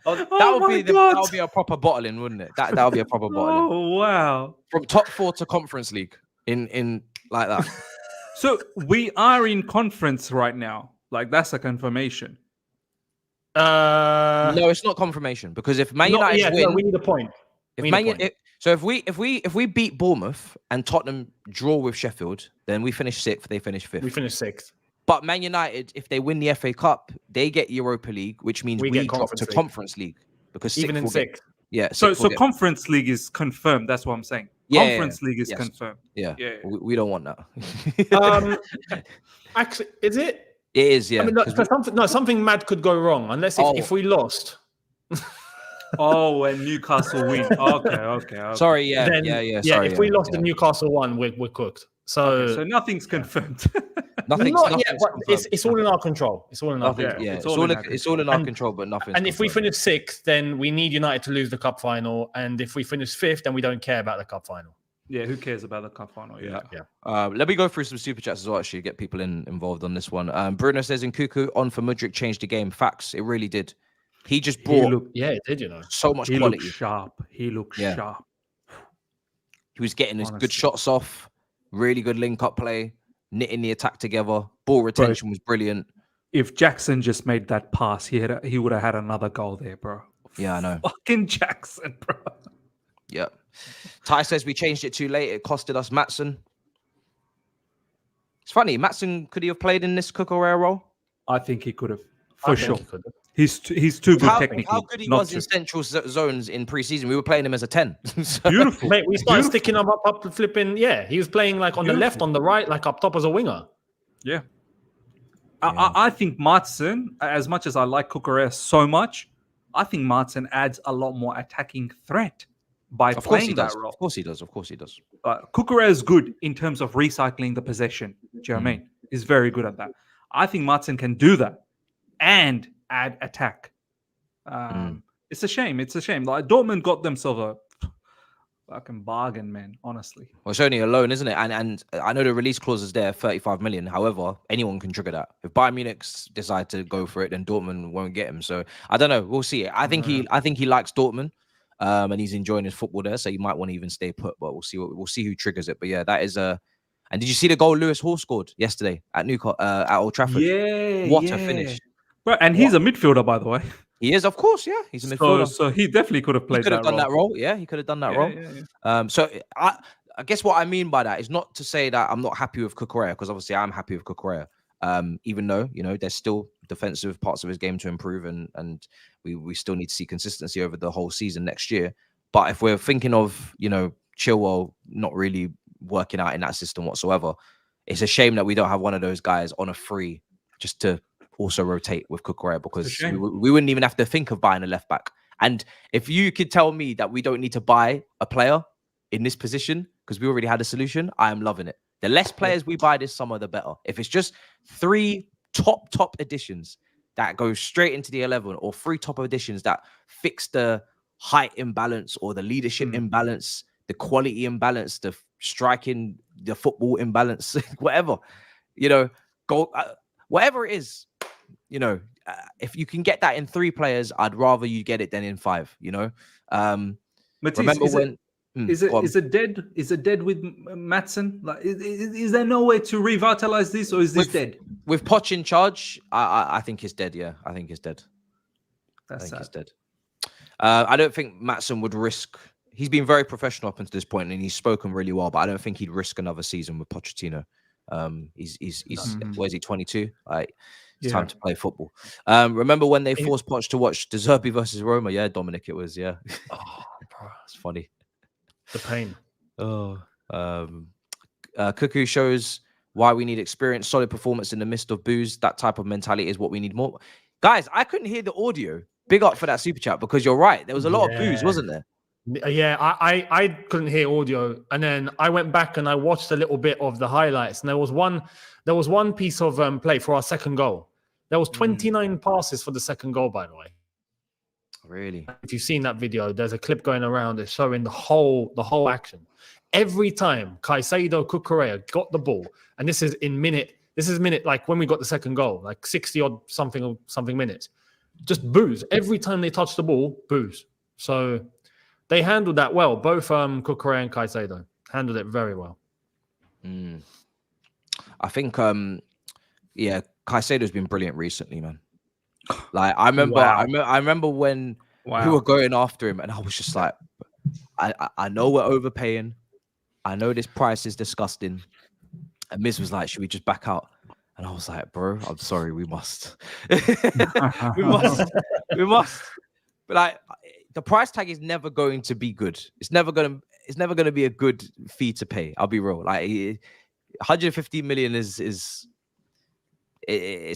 That would be a proper bottling, wouldn't it? That would be a proper bottling. Oh wow! From top 4 to Conference League in like that. So we are in conference right now. Like, that's a confirmation. No, it's not confirmation, because if Man United win, we need a point. If we beat Bournemouth and Tottenham draw with Sheffield, then we finish 6th. They finish 5th. We finish 6th. But Man United, if they win the FA Cup, they get Europa League, which means we drop to Conference League, because even in 6th. Yeah. So Conference League is confirmed. That's what I'm saying. Conference League is confirmed. Yeah. We don't want that. Actually, is it? It is, yeah. I mean, something mad could go wrong, unless if we lost. And Newcastle win. Okay. Sorry, yeah. Sorry, if we lost and Newcastle won, we're cooked. So nothing's confirmed. Nothing's yet, but it's all in our control. It's all in our control. Yeah, it's all in our control, but nothing. And if we finish 6th, then we need United to lose the cup final. And if we finish 5th, then we don't care about the cup final. Yeah, who cares about the cup final? Yeah. Let me go through some super chats as well, actually, get people involved on this one. Bruno says, in Cuckoo, on for Mudryk changed the game. Facts, it really did. He just brought it did, so much quality. He looked sharp. He was getting his good shots off, really good link-up play, knitting the attack together. Ball retention was brilliant. If Jackson just made that pass, he would have had another goal there, bro. Yeah, I know. Fucking Jackson, bro. Yeah. Ty says we changed it too late. It costed us Maatsen. It's funny. Maatsen, could he have played in this Cucurella role? I think he could have, for sure. He's too good technically. How good he was in central zones in pre-season. We were playing him as a 10. Beautiful. Mate, we started sticking him up flipping. Yeah, he was playing like on the left, on the right, like up top as a winger. Yeah. I think Maatsen, as much as I like Cucurella so much, I think Maatsen adds a lot more attacking threat by playing that role. Of course he does. Cucurella is good in terms of recycling the possession. Do you know what I mean? He's very good at that. I think Maatsen can do that and add attack. It's a shame. Like, Dortmund got themselves Fucking bargain, man. Honestly. Well, it's only a loan, isn't it? And I know the release clause is there, 35 million. However, anyone can trigger that. If Bayern Munich decide to go for it, then Dortmund won't get him. So I don't know. We'll see. I think he likes Dortmund, and he's enjoying his football there. So he might want to even stay put. But we'll see who triggers it. But yeah, that is a. And did you see the goal Lewis Hall scored yesterday at at Old Trafford? Yeah, what a finish! Bro, and he's a midfielder, by the way. He is, of course, yeah. He's a midfielder. So he definitely could have played that role. He could have done that role. Yeah, he could have done that role. Yeah. So I guess what I mean by that is not to say that I'm not happy with Cucurella, because obviously I'm happy with Cucurella. Even though, there's still defensive parts of his game to improve, and we still need to see consistency over the whole season next year. But if we're thinking of, Chilwell not really working out in that system whatsoever, it's a shame that we don't have one of those guys on a free just to also rotate with Cucurella, because we wouldn't even have to think of buying a left back. And if you could tell me that we don't need to buy a player in this position because we already had a solution, I am loving it. The less players we buy this summer, the better. If it's just 3 top additions that go straight into the 11, or 3 top additions that fix the height imbalance or the leadership imbalance, the quality imbalance, the striking, the football imbalance, whatever, go, whatever it is, if you can get that in 3 players, I'd rather you get it than in 5. Matisse, remember when? Is it dead? Is it dead with Matson? Like, is there no way to revitalize this, or is this dead? With Poch in charge, I think it's dead. Yeah, I think it's dead. That's sad. It's dead. I don't think Matson would risk. He's been very professional up until this point, and he's spoken really well. But I don't think he'd risk another season with Pochettino. He's where is he? 22. It's time to play football. Remember when they forced Poch to watch De Zerbi versus Roma? Yeah, Dominic, it was. Yeah. Oh, bro, it's funny. The pain. Cuckoo shows why we need experience, solid performance in the midst of booze. That type of mentality is what we need more. Guys, I couldn't hear the audio. Big up for that super chat, because you're right. There was a lot of booze, wasn't there? Yeah, I couldn't hear audio, and then I went back and I watched a little bit of the highlights, and there was one piece of play for our second goal. There was 29 passes for the second goal, by the way. Really? If you've seen that video, there's a clip going around. It's showing the whole action. Every time Caicedo, Cucurella got the ball, and this is minute like when we got the second goal, like 60 odd something minutes, just booze. Every time they touched the ball, booze. So they handled that well. Both Cucurella and Caicedo handled it very well. I think Caicedo's been brilliant recently, man. Like I remember when we were going after him, and I was just like, I know we're overpaying. I know this price is disgusting. And Miz was like, should we just back out? And I was like, bro, I'm sorry, we must. we must. But like, the price tag is never going to be good. It's never going to be a good fee to pay. I'll be real. Like 150 million is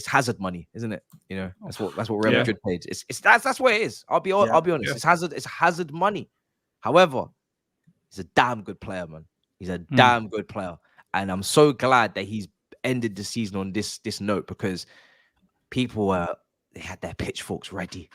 hazard money, isn't it? That's what Real Madrid paid. That's what it is. I'll be honest. It's hazard money. However, he's a damn good player, man. He's a damn good player, and I'm so glad that he's ended the season on this note, because people they had their pitchforks ready.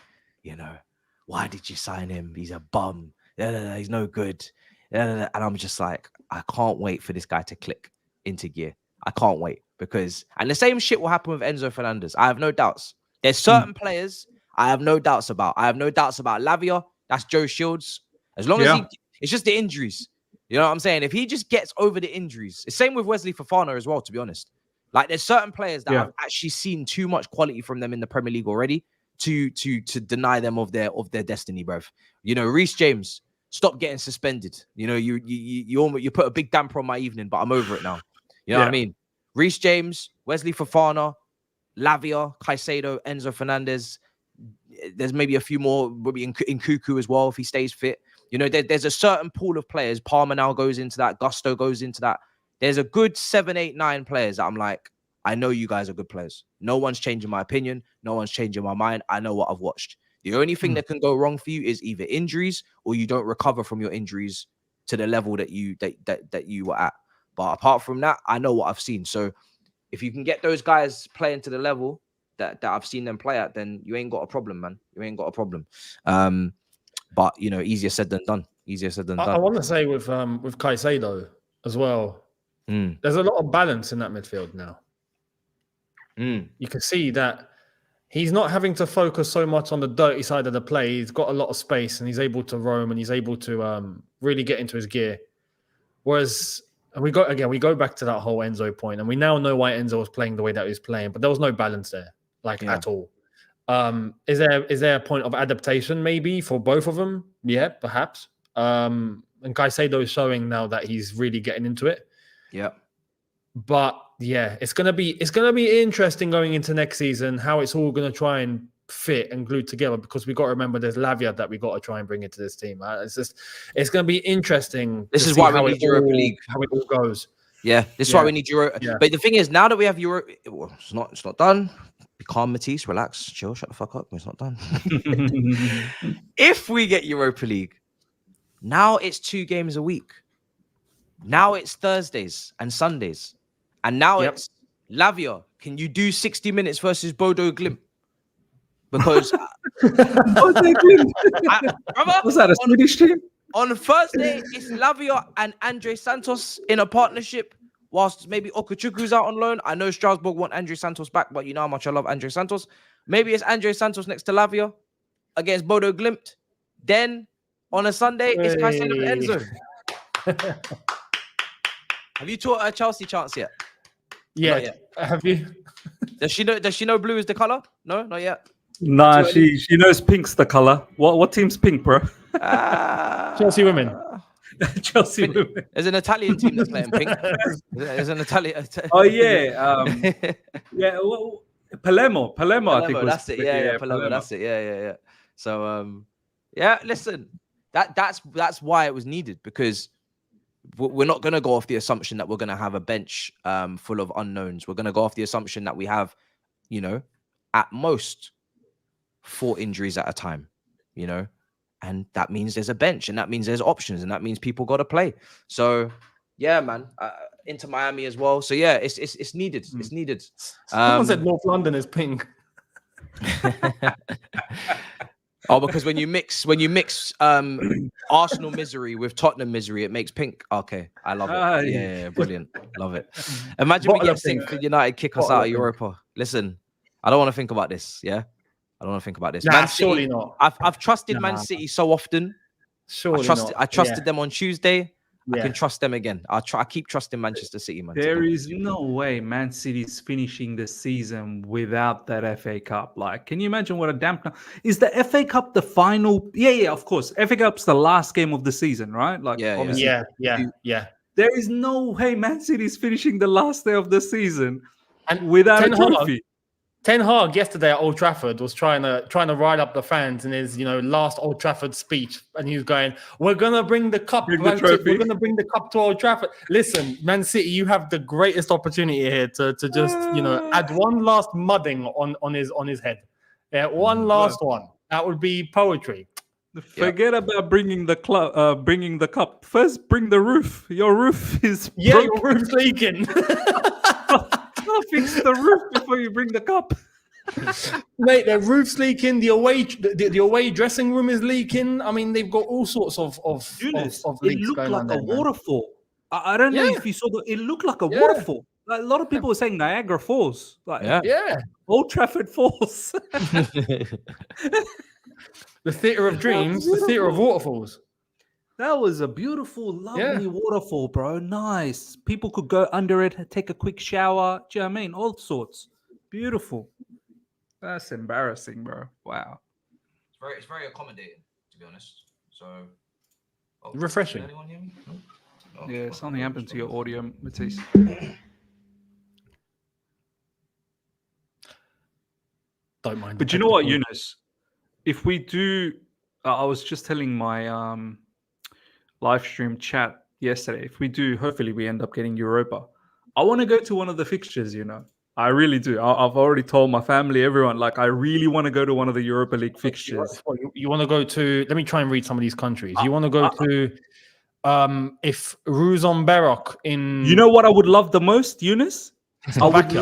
Why did you sign him? He's a bum. He's no good. And I'm just like, I can't wait for this guy to click into gear. I can't wait, and the same shit will happen with Enzo Fernandez. I have no doubts. There's certain players I have no doubts about. I have no doubts about Lavia. That's Joe Shields. As long as it's just the injuries. You know what I'm saying? If he just gets over the injuries, it's same with Wesley Fofana as well, to be honest. Like, there's certain players that I've actually seen too much quality from them in the Premier League already to deny them of their destiny, bruv. Reece James, stop getting suspended. You put a big damper on my evening, but I'm over it now. You know what I mean? Reece James, Wesley Fofana, Lavia, Caicedo, Enzo Fernandez. There's maybe a few more, maybe in Cuckoo as well, if he stays fit. There's a certain pool of players. Palmer now goes into that. Gusto goes into that. There's a good 7, 8, 9 players that I'm like, I know you guys are good players. No one's changing my opinion. No one's changing my mind. I know what I've watched. The only thing that can go wrong for you is either injuries, or you don't recover from your injuries to the level that you were at. But apart from that, I know what I've seen. So if you can get those guys playing to the level that I've seen them play at, then you ain't got a problem, man. You ain't got a problem. But easier said than done. Easier said than I done. want to say with Caicedo as well. There's a lot of balance in that midfield now. You can see that he's not having to focus so much on the dirty side of the play. He's got a lot of space and he's able to roam and he's able to really get into his gear. Whereas, and we go back to that whole Enzo point, and we now know why Enzo was playing the way that he was playing, but there was no balance there, at all. Is there a point of adaptation maybe for both of them? Yeah, perhaps. And Caicedo is showing now that he's really getting into it. Yeah. But yeah, it's gonna be interesting going into next season how it's all gonna try and fit and glue together, because we got to remember there's Lavia that we got to try and bring into this team. It's gonna be interesting. This is why we need Europa League. How it all goes. Yeah, this is why we need Europa. Yeah. But the thing is, now that we have Europa, it's not done. Be calm, Matisse. Relax, chill, shut the fuck up. It's not done. If we get Europa League, now it's 2 games a week. Now it's Thursdays and Sundays. And now it's Lavia. Can you do 60 minutes versus Bodo Glimt? Because Was that a Swedish team? On Thursday, it's Lavia and Andre Santos in a partnership, whilst maybe Okuchukwu's out on loan. I know Strasbourg want Andre Santos back, but you know how much I love Andre Santos. Maybe it's Andre Santos next to Lavia against Bodo Glimt. Then on a Sunday, it's Caicedo and Enzo. Have you taught her Chelsea chance yet? Yeah. Not yet. Have you? Does she know blue is the color? No, not yet. Nah, she knows pink's the color. What team's pink, bro? Chelsea women. Chelsea women. There's an Italian team that's playing pink. There's an Italian. Oh yeah, yeah. Well, Palermo, I think. That's it. Yeah, Palermo. That's it. Yeah. So, yeah. Listen, that's why it was needed, because we're not going to go off the assumption that we're going to have a bench full of unknowns. We're going to go off the assumption that we have, at most 4 injuries at a time, and that means there's a bench, and that means there's options, and that means people got to play. So, yeah, man, into Miami as well. So yeah, it's needed. It's needed. Someone said North London is pink. Oh, because when you mix Arsenal misery with Tottenham misery, it makes pink. Okay, I love it. Yeah, brilliant. Love it. Imagine we get synced for United, kick us out of Europa. Listen, I don't want to think about this. Yeah, I don't want to think about this. Nah, Man City, surely not. I've trusted Man City so often. Surely I trusted them on Tuesday. Yeah. I can trust them again. I keep trusting Manchester City, man. There is no way Man City's finishing the season without that FA Cup. Like, can you imagine what a dampener? Is the FA Cup the final? Yeah, of course. FA Cup's the last game of the season, right? Like, obviously, yeah. There is no way Man City's finishing the last day of the season and without a trophy. Ten Hag yesterday at Old Trafford was trying to rile up the fans in his last Old Trafford speech, and he was going, "We're gonna bring the cup. We're gonna bring the cup to Old Trafford." Listen, Man City, you have the greatest opportunity here to just add one last mudding on his head. Yeah, one last one. That would be poetry. Forget about bringing the cup. First, bring the roof. Your roof is broken. Your roof's leaking. Fix the roof before you bring the cup. Mate, the roof's leaking, the away dressing room is leaking. I mean, they've got all sorts of Younes, of it looked like a waterfall. I don't know if you saw it looked like a waterfall. Like, a lot of people were saying Niagara Falls. Like, Old Trafford Falls. The theatre of dreams, the theatre of waterfalls. That was a beautiful, lovely waterfall, bro. Nice. People could go under it, take a quick shower. Do you know what I mean? All sorts. Beautiful. That's embarrassing, bro. Wow. It's very accommodating, to be honest. So refreshing. Can anyone hear me? No? Yeah, something happened to your audio, Matisse. Don't mind. But you know what, Younes? If we do, I was just telling my live stream chat yesterday, if we do, hopefully we end up getting Europa. I want to go to one of the fixtures, I really do. I've already told my family, everyone, like, I really want to go to one of the Europa League fixtures. You want to go to, let me try and read some of these countries. You want to go to, if Rosenborg in... You know what I would love the most, Younes? I would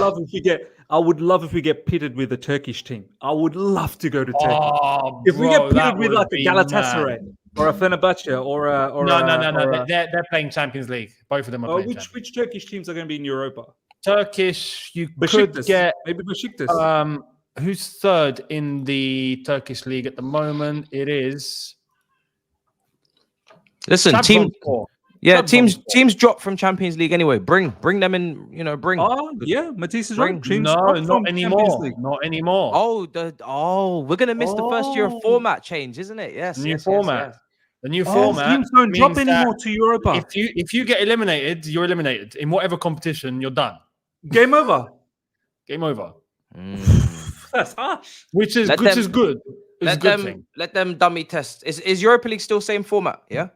love if we get pitted with a Turkish team. I would love to go to Turkey. Oh, if we get pitted with like a Galatasaray. or a Fenerbahce or a No. They're playing Champions League. Both of them are playing. Which Turkish teams are going to be in Europa? Turkish, you Besiktas. could get Maybe Besiktas. Who's third in the Turkish league at the moment? It is. Listen, Thabz team. on four. Yeah, Thabz on four. teams drop from Champions League anyway. Bring them in. You know, bring. Oh yeah, Matisse is right. Bring- Teams No, drop from not Champions anymore. League. Not anymore. We're gonna miss the first year of Oh. format change, isn't it? Yes. New yes, format. Yes, The new format. Teams don't drop means that anymore to Europa. If you get eliminated, you're eliminated in whatever competition. You're done. Game over. Game over. yes. That's harsh. Which is Let good. them- Is good. It's a good thing. Let them dummy test. Is Europa League still same format? Yeah.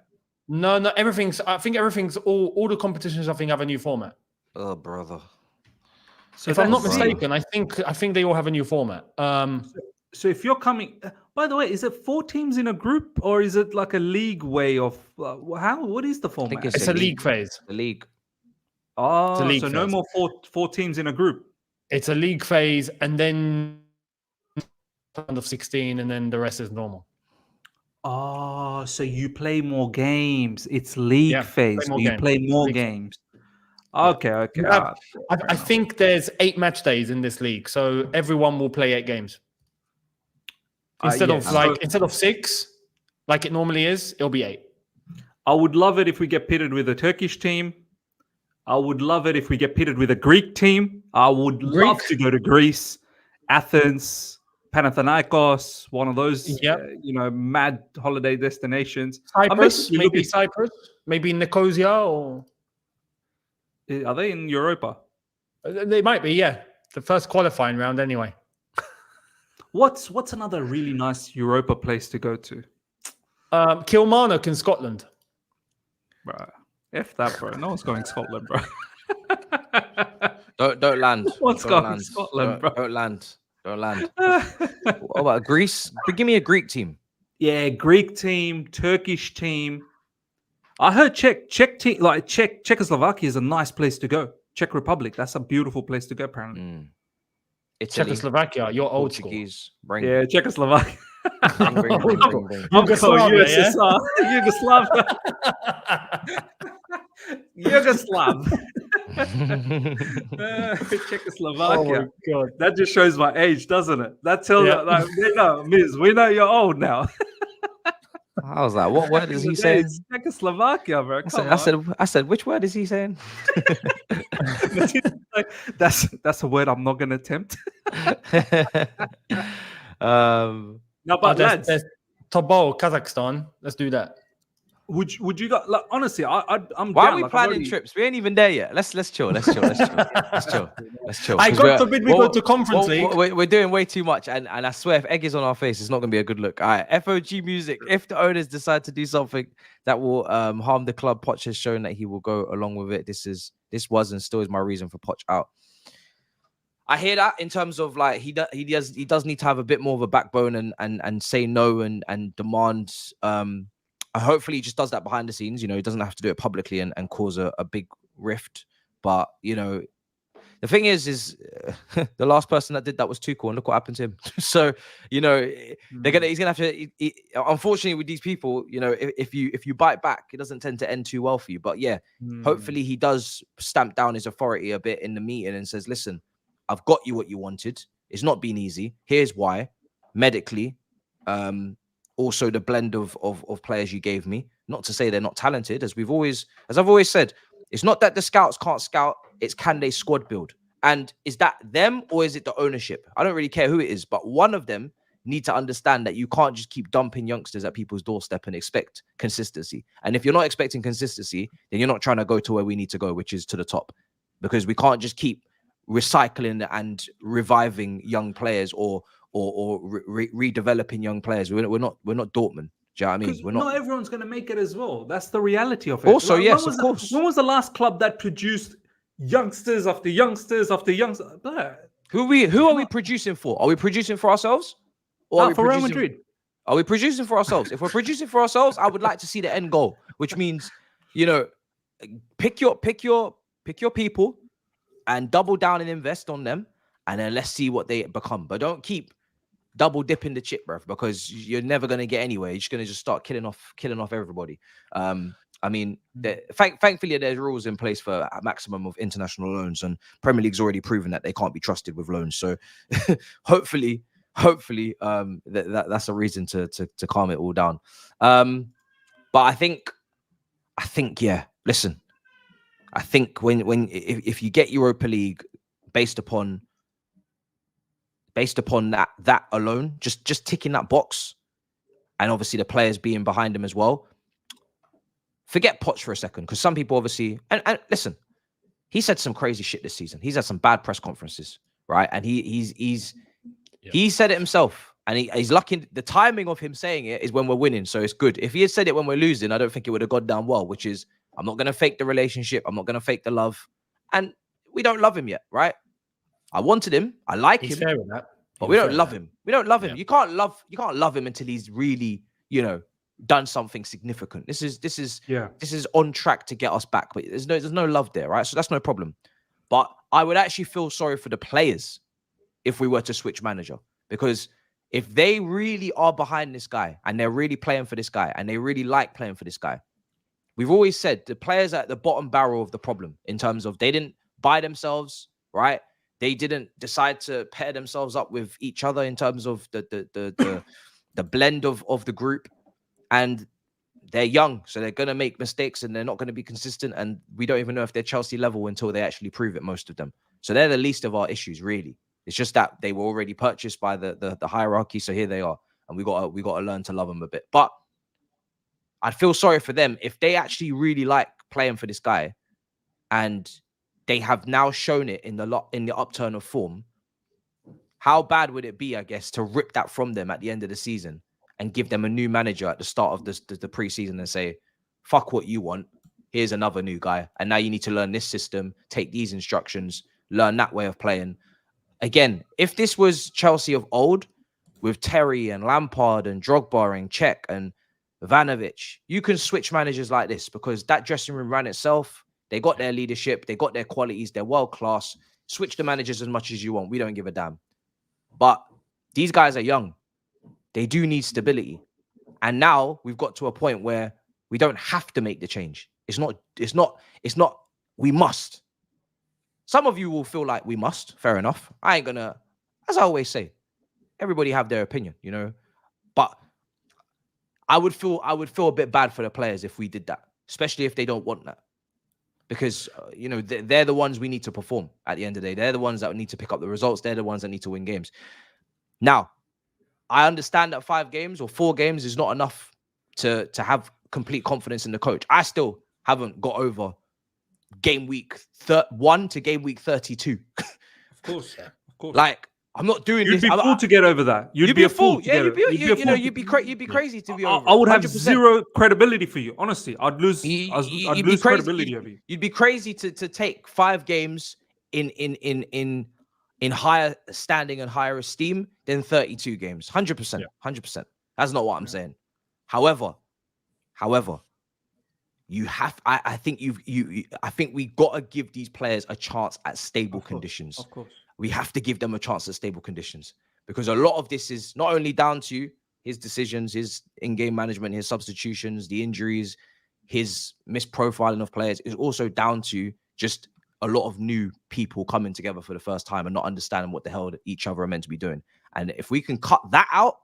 No, everything's. I think everything's all the competitions. I think have a new format. Oh, brother. So If I'm not that's- mistaken, I think they all have a new format. So if you're coming, by the way, is it 4 teams in a group or is it like a league way of how? What is the format? It's a league phase. The league. Oh, It's a league so no phase. more four teams in a group. It's a league phase, and then round of 16, and then the rest is normal. Oh, so you play more games. It's league Yeah, phase. play So more you games. play more League phase. games. Okay. You have- I think there's 8 match days in this league, so everyone will play 8 games instead of instead of 6, like it normally is. It'll be 8. I would love it if we get pitted with a Turkish team. I would love it if we get pitted with a Greek team. I would love to go to Greece, Athens, Panathinaikos, one of those, mad holiday destinations. Cyprus, maybe Cyprus, maybe Nicosia, or are they in Europa? they might be. Yeah, the first qualifying round, anyway. What's another really nice Europa place to go to? Kilmarnock in Scotland. Bro, F that, bro. No one's going to Scotland, bro. Don't land. What's Don't going land. to Scotland, bro? Don't land. Don't land. What about Greece? Give me a Greek team. Yeah, Greek team, Turkish team. I heard Czech team, like Czechoslovakia is a nice place to go. Czech Republic, that's a beautiful place to go, apparently. Italy, Czechoslovakia, you're old school. Portuguese. Bring. Yeah, Czechoslovakia. Bring. Yugoslavia, yeah? Yugoslavia. Yugoslav. Czechoslovakia. Oh my god. That just shows my age, doesn't it? That tells we know you're old now. I was like, what word is he saying? Czechoslovakia, bro. I said, which word is he saying? That's a word I'm not gonna attempt. No, but lads, there's Thabz, Kazakhstan. Let's do that. would you got like honestly? I'm. Why down, are we like, planning trips? We ain't even there yet. Let's chill. Let's chill. I God forbid we go to Conference League. We're doing way too much, and I swear, if egg is on our face, it's not gonna be a good look. All right, FOG music. If the owners decide to do something that will harm the club, Poch has shown that he will go along with it. This was and still is my reason for Poch out. I hear that in terms of like he does need to have a bit more of a backbone and say no and demand. Hopefully he just does that behind the scenes. You know, he doesn't have to do it publicly and cause a big rift. But you know, the thing is the last person that did that was Tuchel, and look what happened to him. So you know, he's gonna have to. Unfortunately, with these people, you know, if you bite back, it doesn't tend to end too well for you. But yeah, hopefully he does stamp down his authority a bit in the meeting and says, "Listen, I've got you what you wanted. It's not been easy. Here's why. Medically, also the blend of players you gave me. Not to say they're not talented, as I've always said, it's not that the scouts can't scout. It's can they squad build? And is that them or is it the ownership? I don't really care who it is, but one of them need to understand that you can't just keep dumping youngsters at people's doorstep and expect consistency. And if you're not expecting consistency, then you're not trying to go to where we need to go, which is to the top, because we can't just keep recycling and reviving young players or redeveloping young players. We're not Dortmund. Do you know what I mean? We're not everyone's going to make it as well. That's the reality of it. Also, like, yes, of course. When was the last club that produced youngsters after youngsters after youngsters? Who are we producing for? Are we producing for ourselves? Or are we for Real Madrid? Are we producing for ourselves? If we're producing for ourselves, I would like to see the end goal, which means, you know, pick your people and double down and invest on them, and then let's see what they become. But don't keep double dip in the chip, bro, because you're never going to get anywhere. You're just going to start killing off everybody. I mean, thankfully, there's rules in place for a maximum of international loans, and Premier League's already proven that they can't be trusted with loans. So hopefully, that's a reason to calm it all down. But I think, yeah. Listen, I think if you get Europa League based upon that alone, just ticking that box, and obviously the players being behind him as well. Forget Poch for a second, because some people obviously and listen, he said some crazy shit this season. He's had some bad press conferences, right? And he said it himself, and he's lucky. The timing of him saying it is when we're winning, so it's good. If he had said it when we're losing, I don't think it would have gone down well. Which is, I'm not going to fake the relationship. I'm not going to fake the love, and we don't love him yet, right? I wanted him. I like him, fair with that. But we don't love him. We don't love him. You can't love him until he's really, done something significant. This is on track to get us back, but there's no love there, right? So that's no problem. But I would actually feel sorry for the players if we were to switch manager, because if they really are behind this guy and they're really playing for this guy and they really like playing for this guy, we've always said the players are at the bottom barrel of the problem in terms of they didn't buy themselves, right? They didn't decide to pair themselves up with each other in terms of the blend of the group. And they're young, so they're going to make mistakes and they're not going to be consistent. And we don't even know if they're Chelsea level until they actually prove it, most of them. So they're the least of our issues, really. It's just that they were already purchased by the hierarchy. So here they are. And we got to learn to love them a bit. But I'd feel sorry for them if they actually really like playing for this guy and they have now shown it in the upturn of form. How bad would it be, I guess, to rip that from them at the end of the season and give them a new manager at the start of the preseason and say, fuck what you want. Here's another new guy. And now you need to learn this system, take these instructions, learn that way of playing. Again, if this was Chelsea of old with Terry and Lampard and Drogba and Cech and Ivanovic, you can switch managers like this because that dressing room ran itself. They got their leadership. They got their qualities. They're world-class. Switch the managers as much as you want. We don't give a damn. But these guys are young. They do need stability. And now we've got to a point where we don't have to make the change. It's not, we must. Some of you will feel like we must. Fair enough. I ain't gonna, as I always say, everybody have their opinion, But I would feel a bit bad for the players if we did that, especially if they don't want that. Because, they're the ones we need to perform at the end of the day. They're the ones that need to pick up the results. They're the ones that need to win games. Now, I understand that 5 games or 4 games is not enough to have complete confidence in the coach. I still haven't got over game week 1 to game week 32. Of course, yeah. Of course. Like, I'm not doing you'd this. You'd be a fool to get over that. You'd be a fool. Yeah, you'd be crazy to be over. I would have 100%. zero credibility for you. Honestly, I'd lose credibility over you. You'd be crazy to take 5 games in higher standing and higher esteem than 32 games. 100%. 100%. That's not what I'm saying. However, you have. I think we got to give these players a chance at stable conditions. Of course. We have to give them a chance at stable conditions because a lot of this is not only down to his decisions, his in-game management, his substitutions, the injuries, his misprofiling of players. Is also down to just a lot of new people coming together for the first time and not understanding what the hell each other are meant to be doing. And if we can cut that out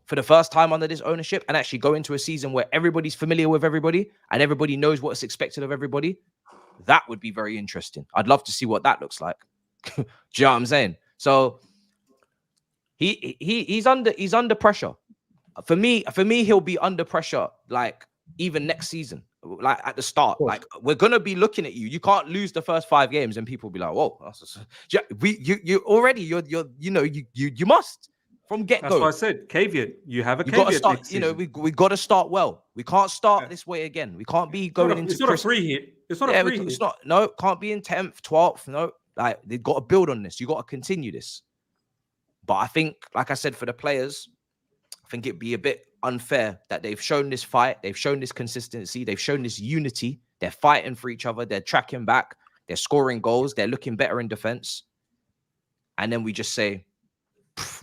for the first time under this ownership and actually go into a season where everybody's familiar with everybody and everybody knows what's expected of everybody, that would be very interesting. I'd love to see what that looks like. Do you know what I'm saying? So he's under pressure. For me, he'll be under pressure like even next season. Like at the start, like we're gonna be looking at you. You can't lose the first 5 games, and people will be like, "Whoa, you must from get go." That's why I said caveat. You have a caveat. Got to start. We got to start well. We can't start this way again. We can't be going into. It's not a free hit. It's not a free hit. It's not. No, can't be in 10th, 12th. No, like they've got to build on this. You got to continue this. But I think, like I said, for the players, I think it'd be a bit unfair that they've shown this fight, they've shown this consistency, they've shown this unity. They're fighting for each other, they're tracking back, they're scoring goals, they're looking better in defense. And then we just say,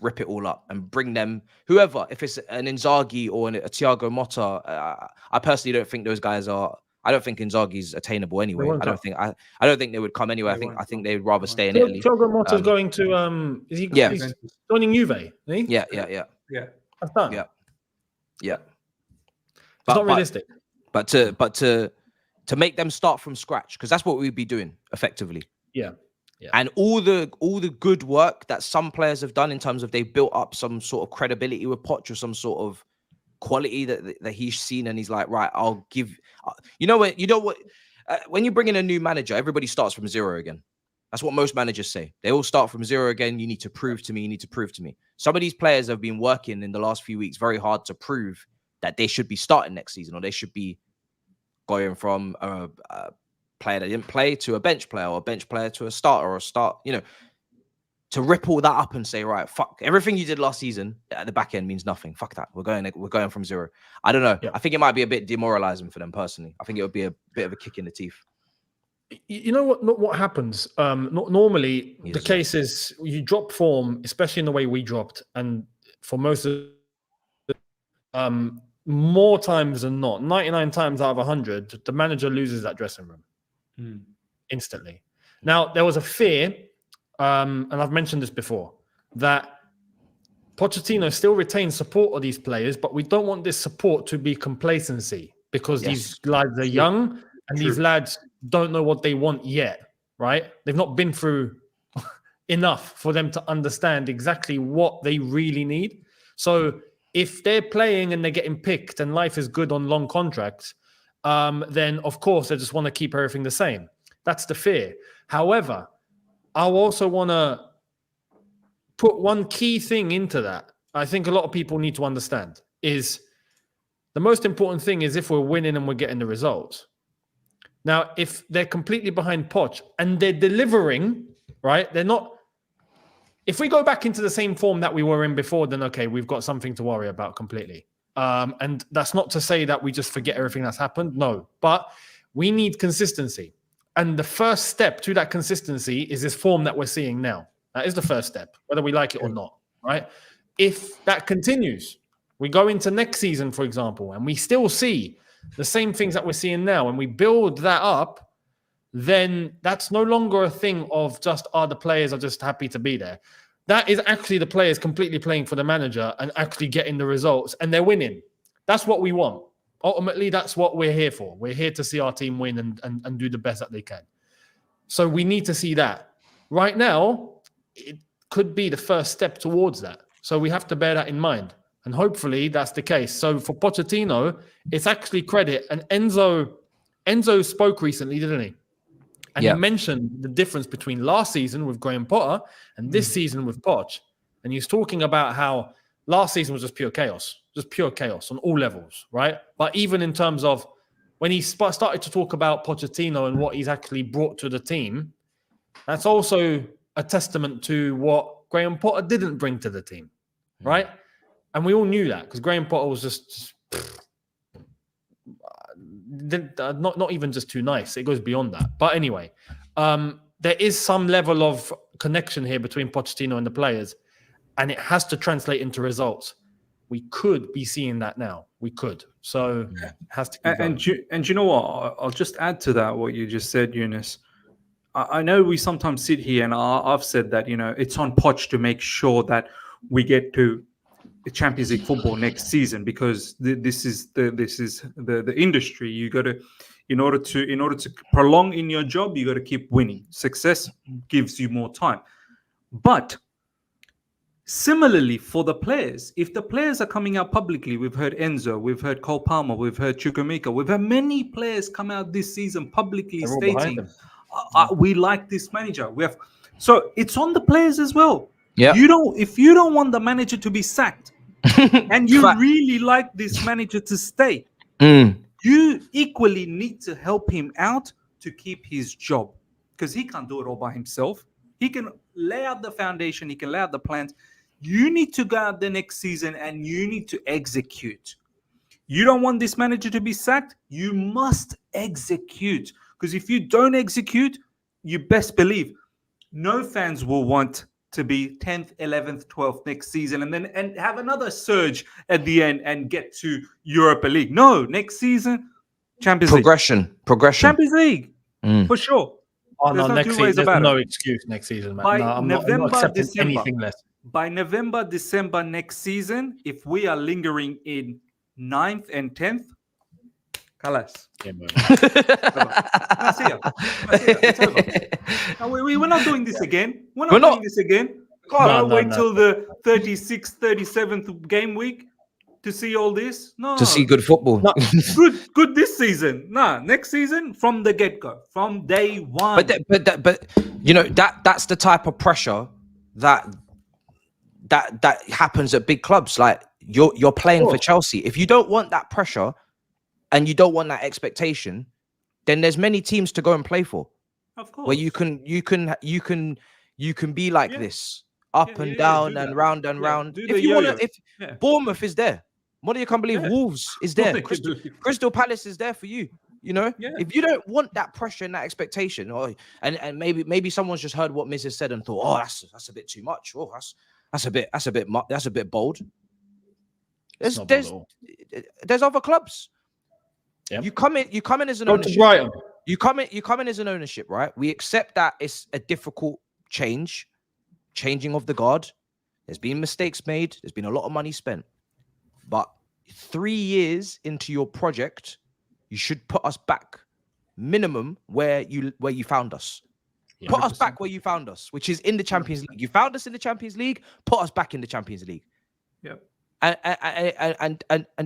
rip it all up and bring them whoever. If it's an Inzaghi or a Thiago Motta, I personally don't think those guys are. I don't think Inzaghi's attainable anyway. I don't think they would come anyway. I think they'd rather stay in Italy. Thiago Motta's going to is he he's joining Juve, isn't he? Yeah. That's done. Yeah. It's not realistic. But to make them start from scratch, because that's what we'd be doing effectively. Yeah. And all the good work that some players have done in terms of they built up some sort of credibility with Poch or some sort of quality that he's seen, and he's like, right, I'll give. You know what? When you bring in a new manager, everybody starts from zero again. That's what most managers say. They all start from zero again. You need to prove to me. You need to prove to me. Some of these players have been working in the last few weeks very hard to prove that they should be starting next season, or they should be going from a player that didn't play to a bench player, or a bench player to a starter, or a start. To rip all that up and say, right, fuck everything you did last season at the back end means nothing. Fuck that. We're going from zero. I don't know. Yeah. I think it might be a bit demoralizing for them personally. I think it would be a bit of a kick in the teeth. You know what happens? Normally, the case is you drop form, especially in the way we dropped, and for most of more times than not, 99 times out of 100, the manager loses that dressing room instantly. Now, there was a fear, and I've mentioned this before, that Pochettino still retains support of these players, but we don't want this support to be complacency, because these lads are young and these lads don't know what they want yet, right? They've not been through enough for them to understand exactly what they really need. So if they're playing and they're getting picked and life is good on long contracts, then of course they just want to keep everything the same. That's the fear. However, I also want to put one key thing into that. I think a lot of people need to understand is the most important thing is if we're winning and we're getting the results. Now, if they're completely behind Poch and they're delivering, right? They're not. If we go back into the same form that we were in before, then okay, we've got something to worry about completely. And that's not to say that we just forget everything that's happened. No, but we need consistency. And the first step to that consistency is this form that we're seeing now. That is the first step, whether we like it or not, right? If that continues, we go into next season, for example, and we still see the same things that we're seeing now, and we build that up, then that's no longer a thing of just, the players are just happy to be there. That is actually the players completely playing for the manager and actually getting the results, and they're winning. That's what we want. Ultimately, that's what we're here for. We're here to see our team win and do the best that they can. So we need to see that. Right now, it could be the first step towards that. So we have to bear that in mind. And hopefully that's the case. So for Pochettino, it's actually credit. And Enzo spoke recently, didn't he? And he mentioned the difference between last season with Graham Potter and this season with Poch. And he's talking about how last season was just pure chaos on all levels, right? But even in terms of when he started to talk about Pochettino and what he's actually brought to the team, that's also a testament to what Graham Potter didn't bring to the team, right? And we all knew that because Graham Potter was just not even just too nice. It goes beyond that. But anyway, there is some level of connection here between Pochettino and the players, and it has to translate into results. We could be seeing that now. We could. So it has to be and you know what? I'll just add to that what you just said, Younes. I know we sometimes sit here and I've said that, it's on Poch to make sure that we get to the Champions League football next season, because this is the industry. You got to, in order to prolong in your job, you got to keep winning. Success gives you more time. But similarly for the players, if the players are coming out publicly, we've heard Enzo, we've heard Cole Palmer, we've heard Chukwuemeka, we've had many players come out this season publicly stating, we like this manager. So it's on the players as well. Yeah. If you don't want the manager to be sacked and you really like this manager to stay, you equally need to help him out to keep his job, because he can't do it all by himself. He can lay out the foundation, he can lay out the plans. You need to go out the next season and you need to execute. You don't want this manager to be sacked, you must execute. Because if you don't execute, you best believe no fans will want to be 10th, 11th, 12th next season, and have another surge at the end and get to Europa League. No, next season, Champions League. Progression. Champions League, for sure. Oh, There's no, no next two ways season, about there's no it. excuse next season, man. By No, I'm not accepting anything less. By November, December next season, if we are lingering in 9th and 10th, Kalas. Yeah, man. That's it. It's over. No, we're not doing this again. We're not doing this again. No, Wait till the 36th, 37th game week to see all this. No. To see good football. No. Good this season. Nah, next season from the get-go, from day one. But you know that's the type of pressure that happens at big clubs. Like you're playing for Chelsea. If you don't want that pressure and you don't want that expectation, then there's many teams to go and play for. Of course. Where you can be like this, up and down and round and round. If you want to, if Bournemouth is there, what do you can't believe? Wolves is there. Crystal Palace is there for you. You know, if you don't want that pressure and that expectation, and maybe someone's just heard what Mrs. said and thought, oh, that's a bit too much. Oh, that's a bit bold. There's other clubs. Yep. You come in as an ownership. You come in as an ownership, right? We accept that it's a difficult changing of the guard. There's been mistakes made. There's been a lot of money spent. But 3 years into your project, you should put us back minimum where you found us. Yeah, put 100%. Us back where you found us, which is in the Champions League. You found us in the Champions League. Put us back in the Champions League. Yeah. And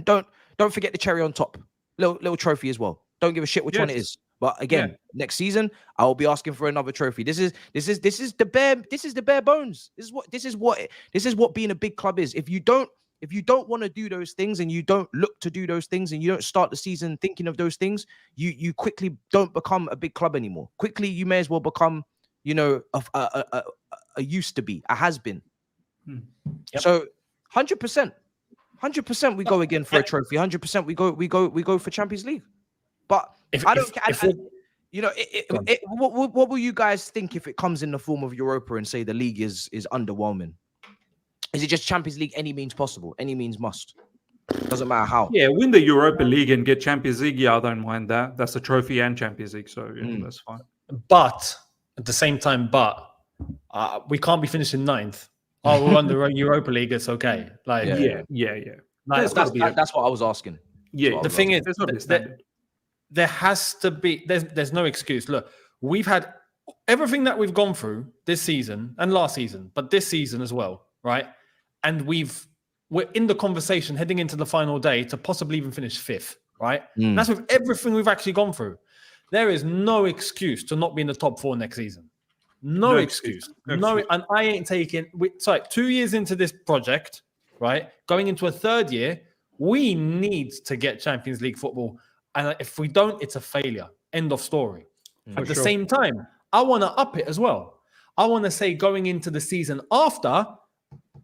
don't forget the cherry on top. Little trophy as well. Don't give a shit which one it is. But again, next season I will be asking for another trophy. This is the bare bones. This is what being a big club is. If you don't want to do those things and you don't look to do those things and you don't start the season thinking of those things, you quickly don't become a big club anymore. Quickly, you may as well become, you know, a used to be, a has been. Yep. So 100% we go again for a trophy. 100% we go for Champions League. But what will you guys think if it comes in the form of Europa and say the league is underwhelming? Is it just Champions League any means possible, any means must? Doesn't matter how. Yeah, win the Europa League and get Champions League. Yeah, I don't mind that. That's a trophy and Champions League, so that's fine. But at the same time, we can't be finishing 9th. Oh, we won the Europa League. It's okay. Like yeah. Like, that's what I was asking. Yeah, the thing is, there has to be. There's no excuse. Look, we've had everything that we've gone through this season and last season, but this season as well, right? And we're in the conversation heading into the final day to possibly even finish 5th, right? And that's with everything we've actually gone through. There is no excuse to not be in the top 4 next season. No excuse. No, and I ain't taking. 2 years into this project, right? Going into a 3rd year, we need to get Champions League football. And if we don't, it's a failure. End of story. At the same time, I want to up it as well. I want to say going into the season after,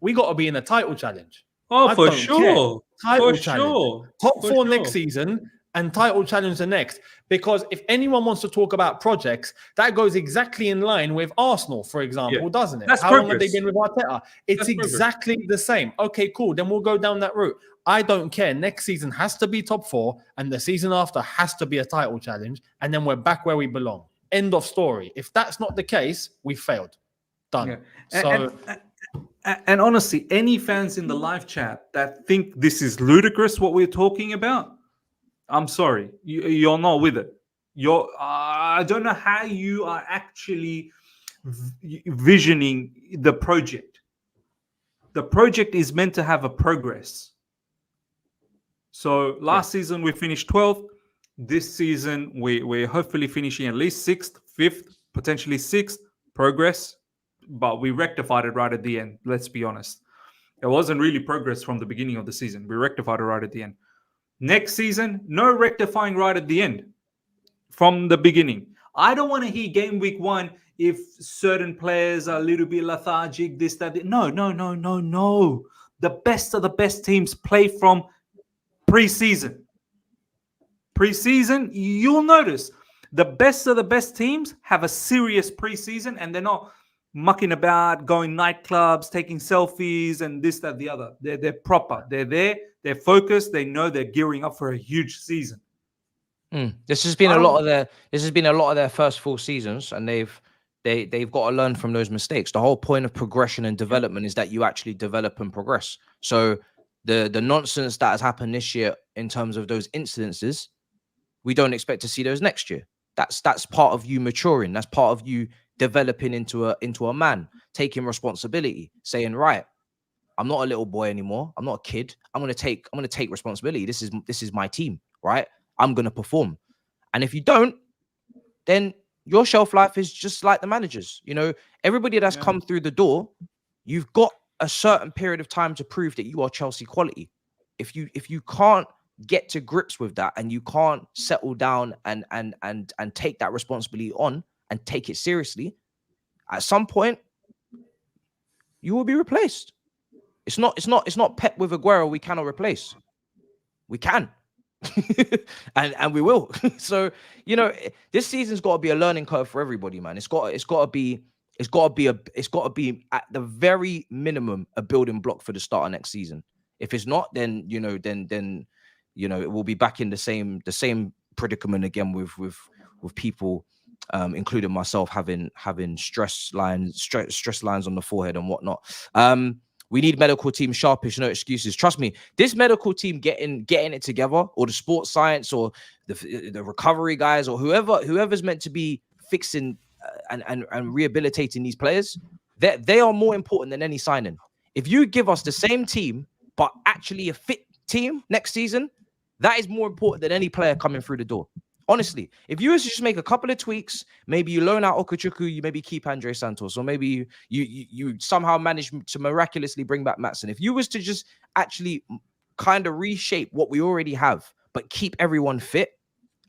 we got to be in a title challenge. Oh, for sure. Title challenge. Top 4 next season and title challenge the next. Because if anyone wants to talk about projects, that goes exactly in line with Arsenal, for example, doesn't it? How long have they been with Arteta? It's exactly the same. Okay, cool. Then we'll go down that route. I don't care. Next season has to be top 4, and the season after has to be a title challenge, and then we're back where we belong. End of story. If that's not the case, we failed. Done. Yeah. And honestly, any fans in the live chat that think this is ludicrous what we're talking about, I'm sorry, you're not with it. I don't know how you are actually visioning the project. The project is meant to have a progress. So last season we finished 12th. This season we're hopefully finishing at least 6th, 5th, potentially 6th. Progress, but we rectified it right at the end. Let's be honest. It wasn't really progress from the beginning of the season. We rectified it right at the end. Next season, no rectifying right at the end from the beginning. I don't want to hear game week 1 if certain players are a little bit lethargic, this, that. No. The best of the best teams play from pre-season. Pre-season, you'll notice the best of the best teams have a serious pre-season and they're not mucking about, going nightclubs, taking selfies, and this, that, the other. They're proper. They're there. They're focused. They know they're gearing up for a huge season. This has been a lot of their first full seasons, and they've got to learn from those mistakes. The whole point of progression and development is that you actually develop and progress. So the nonsense that has happened this year in terms of those incidences, we don't expect to see those next year. That's part of you maturing. That's part of you developing into a man, taking responsibility, saying, right, I'm not a little boy anymore. I'm not a kid. I'm gonna take responsibility. This is my team, right? I'm gonna perform. And if you don't, then your shelf life is just like the managers. You know, everybody that's come through the door, you've got a certain period of time to prove that you are Chelsea quality. If you can't get to grips with that, and you can't settle down and take that responsibility on and take it seriously, at some point you will be replaced. It's not Pep with Aguero we cannot replace. We can. and we will. So, you know, this season's got to be a learning curve for everybody, man. It's got to be at the very minimum a building block for the start of next season. If it's not, then it will be back in the same predicament again with people, including myself, having stress lines on the forehead and whatnot. We need medical team sharpish, no excuses. Trust me, this medical team getting it together, or the sports science, or the recovery guys, or whoever's meant to be fixing and rehabilitating these players, they are more important than any signing. If you give us the same team, but actually a fit team next season, that is more important than any player coming through the door. Honestly, if you just make a couple of tweaks, maybe you loan out Okechukwu, you maybe keep Andre Santos, or maybe you somehow manage to miraculously bring back Maatsen. If you was to just actually kind of reshape what we already have, but keep everyone fit,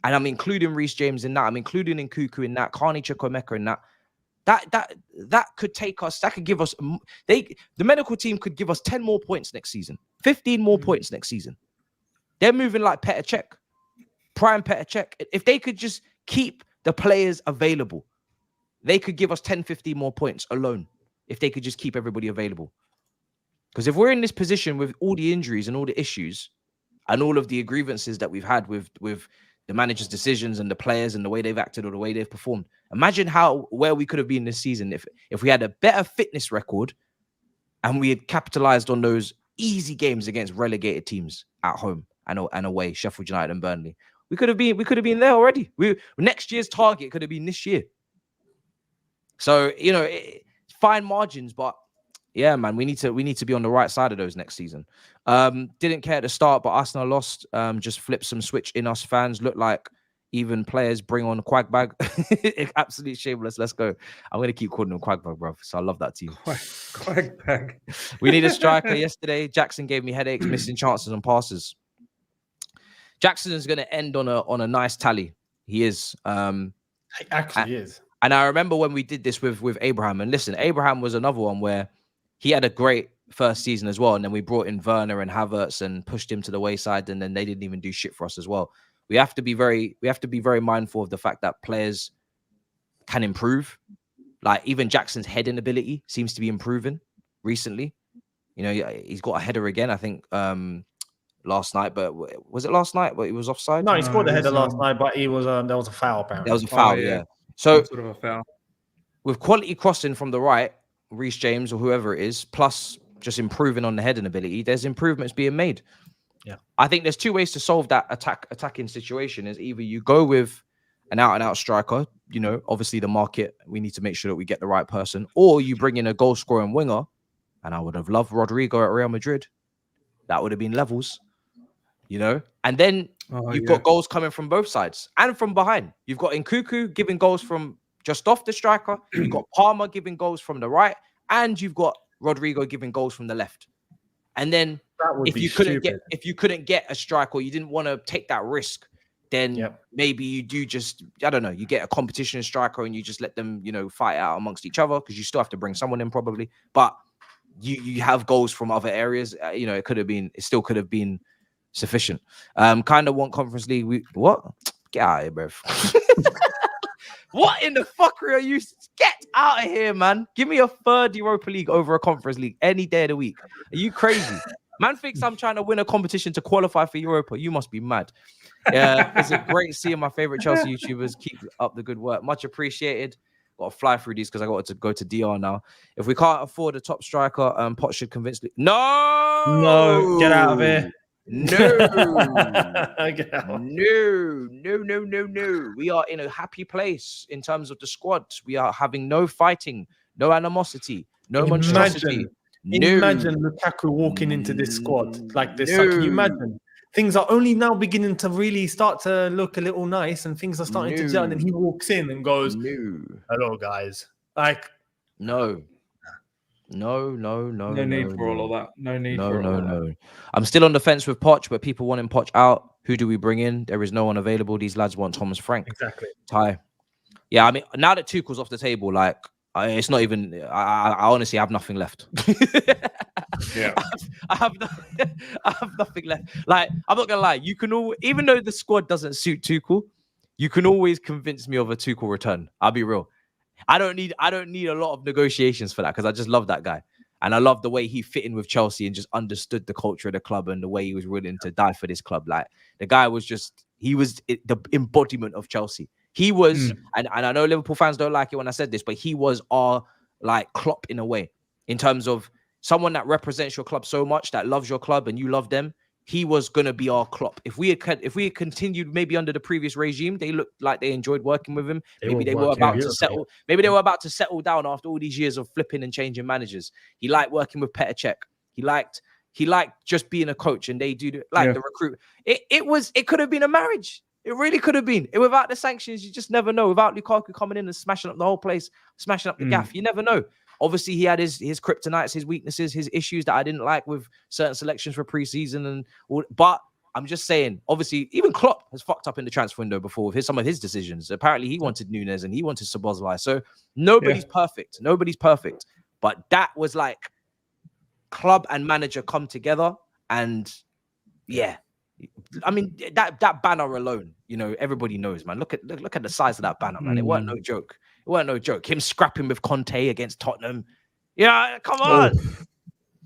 and I'm including Reece James in that, I'm including Nkuku in that, Carney Chukwuemeka in that, that could take us, that could give us, the medical team could give us 10 more points next season, 15 more points next season. They're moving like Petr Cech. Prime Petr Cech. If they could just keep the players available, they could give us 10, 15 more points alone. If they could just keep everybody available. Because if we're in this position with all the injuries and all the issues and all of the grievances that we've had with the manager's decisions and the players and the way they've acted or the way they've performed, imagine where we could have been this season if we had a better fitness record and we had capitalized on those easy games against relegated teams at home and away, Sheffield United and Burnley. We could have been there already. Next year's target could have been this year. So, you know, fine margins, but yeah, man, we need to be on the right side of those next season. Didn't care at the start, but Arsenal lost. Just flipped some switch in us fans. Looked like even players bring on Quagbag. Absolutely shameless. Let's go. I'm going to keep calling them Quagbag, bro. So I love that team. Quagbag. We need a striker yesterday. Jackson gave me headaches, missing chances and passes. Jackson is going to end on a nice tally. He is. He actually is. And I remember when we did this with Abraham. And listen, Abraham was another one where he had a great first season as well. And then we brought in Werner and Havertz and pushed him to the wayside. And then they didn't even do shit for us as well. We have to be very mindful of the fact that players can improve. Like even Jackson's heading ability seems to be improving recently. You know, he's got a header again, I think, last night, but was it last night? But he was offside. No, he scored a header last night, but he was there was a foul apparently. There was a foul, yeah. So sort of a foul. With quality crossing from the right, Reece James or whoever it is, plus just improving on the heading ability, there's improvements being made. Yeah, I think there's two ways to solve that attacking situation. Is either you go with an out-and-out striker, you know, obviously the market, we need to make sure that we get the right person, or you bring in a goal-scoring winger, and I would have loved Rodrigo at Real Madrid. That would have been levels. You know, and then you've got goals coming from both sides and from behind. You've got Nkuku giving goals from just off the striker. You've got Palmer giving goals from the right, and you've got Rodrigo giving goals from the left. And then if you couldn't get a striker, or you didn't want to take that risk, then maybe you do just, I don't know, you get a competition striker and you just let them, you know, fight out amongst each other, because you still have to bring someone in probably. But you have goals from other areas. You know, it still could have been sufficient. Kind of want Conference League. What? Get out of here, bro. What in the fuckery are you? Get out of here, man. Give me a third Europa League over a Conference League any day of the week. Are you crazy? Man thinks I'm trying to win a competition to qualify for Europa. You must be mad. It's a great seeing my favorite Chelsea YouTubers. Keep up the good work. Much appreciated. Got to fly through these because I got to go to DR now. If we can't afford a top striker, Poch should convince me. No, get out of here. No. Get out. No. We are in a happy place in terms of the squad. We are having no fighting, no animosity, no monstrosity. Imagine Lukaku walking into this squad like this. Can you imagine? Things are only now beginning to really start to look a little nice, and things are starting to gel. And then he walks in and goes, "Hello, guys." Like, no. No need for all of that. No need for all of that. I'm still on the fence with Poch, but people wanting Poch out. Who do we bring in? There is no one available. These lads want Thomas Frank. Exactly. Ty. Yeah, I mean, now that Tuchel's off the table, like, it's not even. I honestly have nothing left. Yeah, I have nothing left. Like, I'm not gonna lie. You can even though the squad doesn't suit Tuchel, you can always convince me of a Tuchel return. I'll be real. I don't need a lot of negotiations for that because I just love that guy. And I love the way he fit in with Chelsea and just understood the culture of the club and the way he was willing to die for this club. Like, the guy was the embodiment of Chelsea. He was, and I know Liverpool fans don't like it when I said this, but he was our like Klopp in a way, in terms of someone that represents your club so much, that loves your club and you love them. He was gonna be our Klopp. If we had continued maybe under the previous regime, they looked like they enjoyed working with him. Maybe they were about to settle. Maybe they were about to settle down after all these years of flipping and changing managers. He liked working with Petr. He liked just being a coach, and they do the recruit. It could have been a marriage. It really could have been. Without the sanctions, you just never know. Without Lukaku coming in and smashing up the whole place, smashing up the gaff, you never know. Obviously, he had his kryptonites, his weaknesses, his issues that I didn't like with certain selections for preseason and all. But I'm just saying, obviously, even Klopp has fucked up in the transfer window before with some of his decisions. Apparently, he wanted Younes and he wanted Szoboszlai. So nobody's perfect. Nobody's perfect. But that was like club and manager come together, and yeah. I mean, that banner alone, you know, everybody knows, man. Look at the size of that banner, man. It weren't no joke. It weren't no joke. Him scrapping with Conte against Tottenham. Yeah, come on.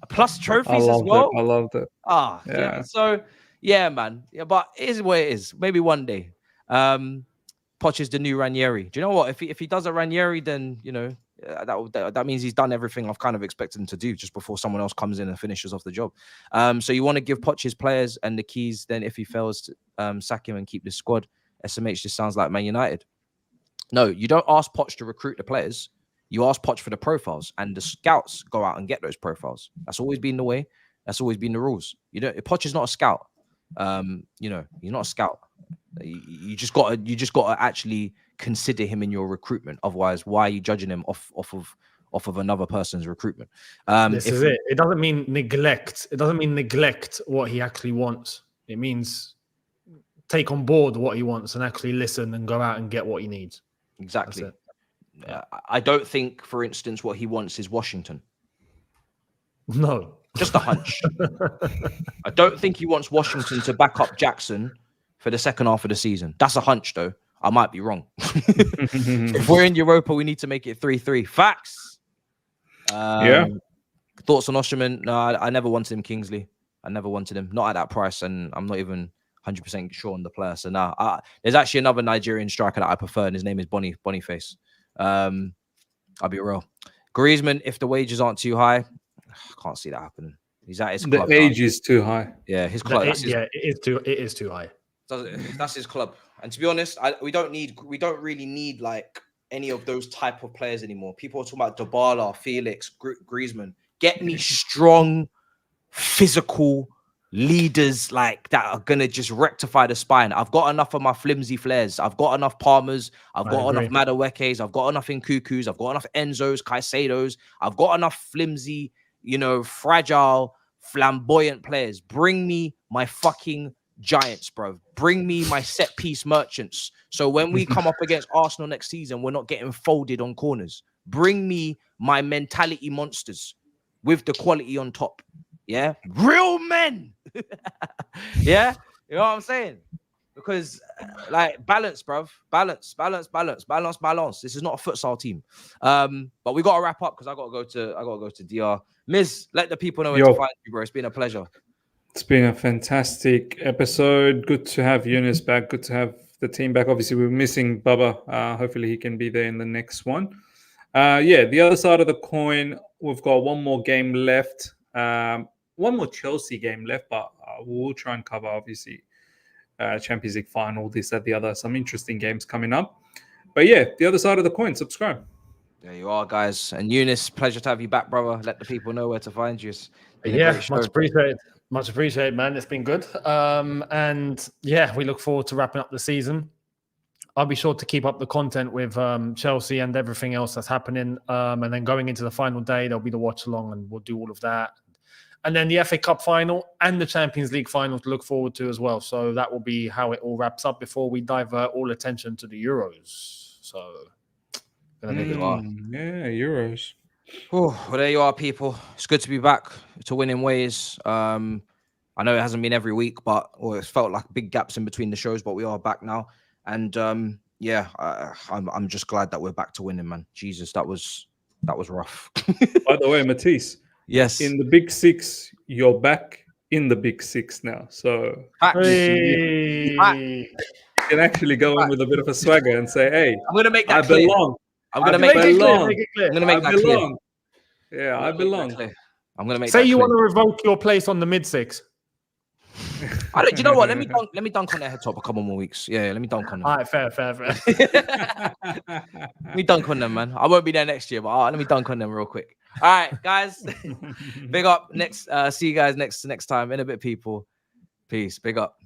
Plus trophies as well. I loved it. Yeah. So, yeah, man. Yeah, but it is what it is. Maybe one day. Poch is the new Ranieri. Do you know what? If he does a Ranieri, then, you know, that means he's done everything I've kind of expected him to do just before someone else comes in and finishes off the job. So you want to give Poch his players and the keys. Then if he fails to sack him and keep the squad, SMH just sounds like Man United. No, you don't ask Poch to recruit the players. You ask Poch for the profiles, and the scouts go out and get those profiles. That's always been the way. That's always been the rules. Poch is not a scout. You know, you're not a scout. You just got to actually consider him in your recruitment. Otherwise, why are you judging him off of another person's recruitment? This is it. It doesn't mean neglect. It doesn't mean neglect what he actually wants. It means take on board what he wants and actually listen and go out and get what he needs. Exactly. I don't think, for instance, what he wants is Washington. No. Just a hunch. I don't think he wants Washington to back up Jackson for the second half of the season. That's a hunch, though. I might be wrong. If we're in Europa, we need to make it 3-3. Facts. Thoughts on Osimhen? No, I never wanted him, Kingsley. I never wanted him. Not at that price, and I'm not even 100% sure on the player. So now, there's actually another Nigerian striker that I prefer, and his name is Boniface. I'll be real. Griezmann, if the wages aren't too high, I can't see that happening. He's at his club. The age is too high. Yeah, his club. It is too high. That's his club. And to be honest, we don't really need like any of those type of players anymore. People are talking about Dybala, Felix, Griezmann. Get me strong, physical leaders like that are gonna just rectify the spine. I've got enough of my flimsy flares. I've got enough Palmers. I've got enough Maduekes. I've got enough Nkukus. I've got enough Enzos, Caicedos. I've got enough flimsy, fragile, flamboyant players. Bring me my fucking giants, bro. Bring me my set piece merchants. So when we come up against Arsenal next season, we're not getting folded on corners. Bring me my mentality monsters with the quality on top. Yeah, real men. Yeah, you know what I'm saying? because like balance, bruv. Balance. This is not a futsal team. But we gotta wrap up because I gotta go to DR. Miz, let the people know where to find you, bro. It's been a pleasure. It's been a fantastic episode. Good to have Younes back. Good to have the team back. Obviously, we're missing Baba. Hopefully, he can be there in the next one. The other side of the coin, we've got one more game left. One more Chelsea game left, but we'll try and cover, obviously, Champions League final, this, that, the other. Some interesting games coming up. But yeah, the other side of the coin, subscribe. There you are, guys. And Younes, pleasure to have you back, brother. Let the people know where to find you. Yeah, much appreciated. Much appreciated, man. It's been good. And yeah, we look forward to wrapping up the season. I'll be sure to keep up the content with Chelsea and everything else that's happening. And then going into the final day, there'll be the watch along and we'll do all of that. And then the FA Cup final and the Champions League final to look forward to as well. So that will be how it all wraps up before we divert all attention to the Euros. So, Euros. Oh, well, there you are, people. It's good to be back to winning ways. I know it hasn't been every week, it's felt like big gaps in between the shows, but we are back now. And I'm just glad that we're back to winning, man. Jesus, that was rough. By the way, Matisse. Yes. In the Big Six, you're back in the Big Six now. So you can actually go in with a bit of a swagger and say, hey, I'm going to make that I clear. belong. I'm going to make it clear. I'm going to make that clear. Yeah, I belong. I'm going to make Say that you clear. want to revoke your place on the mid-six. Do you know what? Let me dunk on their head top a couple more weeks. Yeah, let me dunk on them. All right, fair. Let me dunk on them, man. I won't be there next year, but let me dunk on them real quick. All right, guys. Big up. See you guys next time. In a bit, people. Peace. Big up.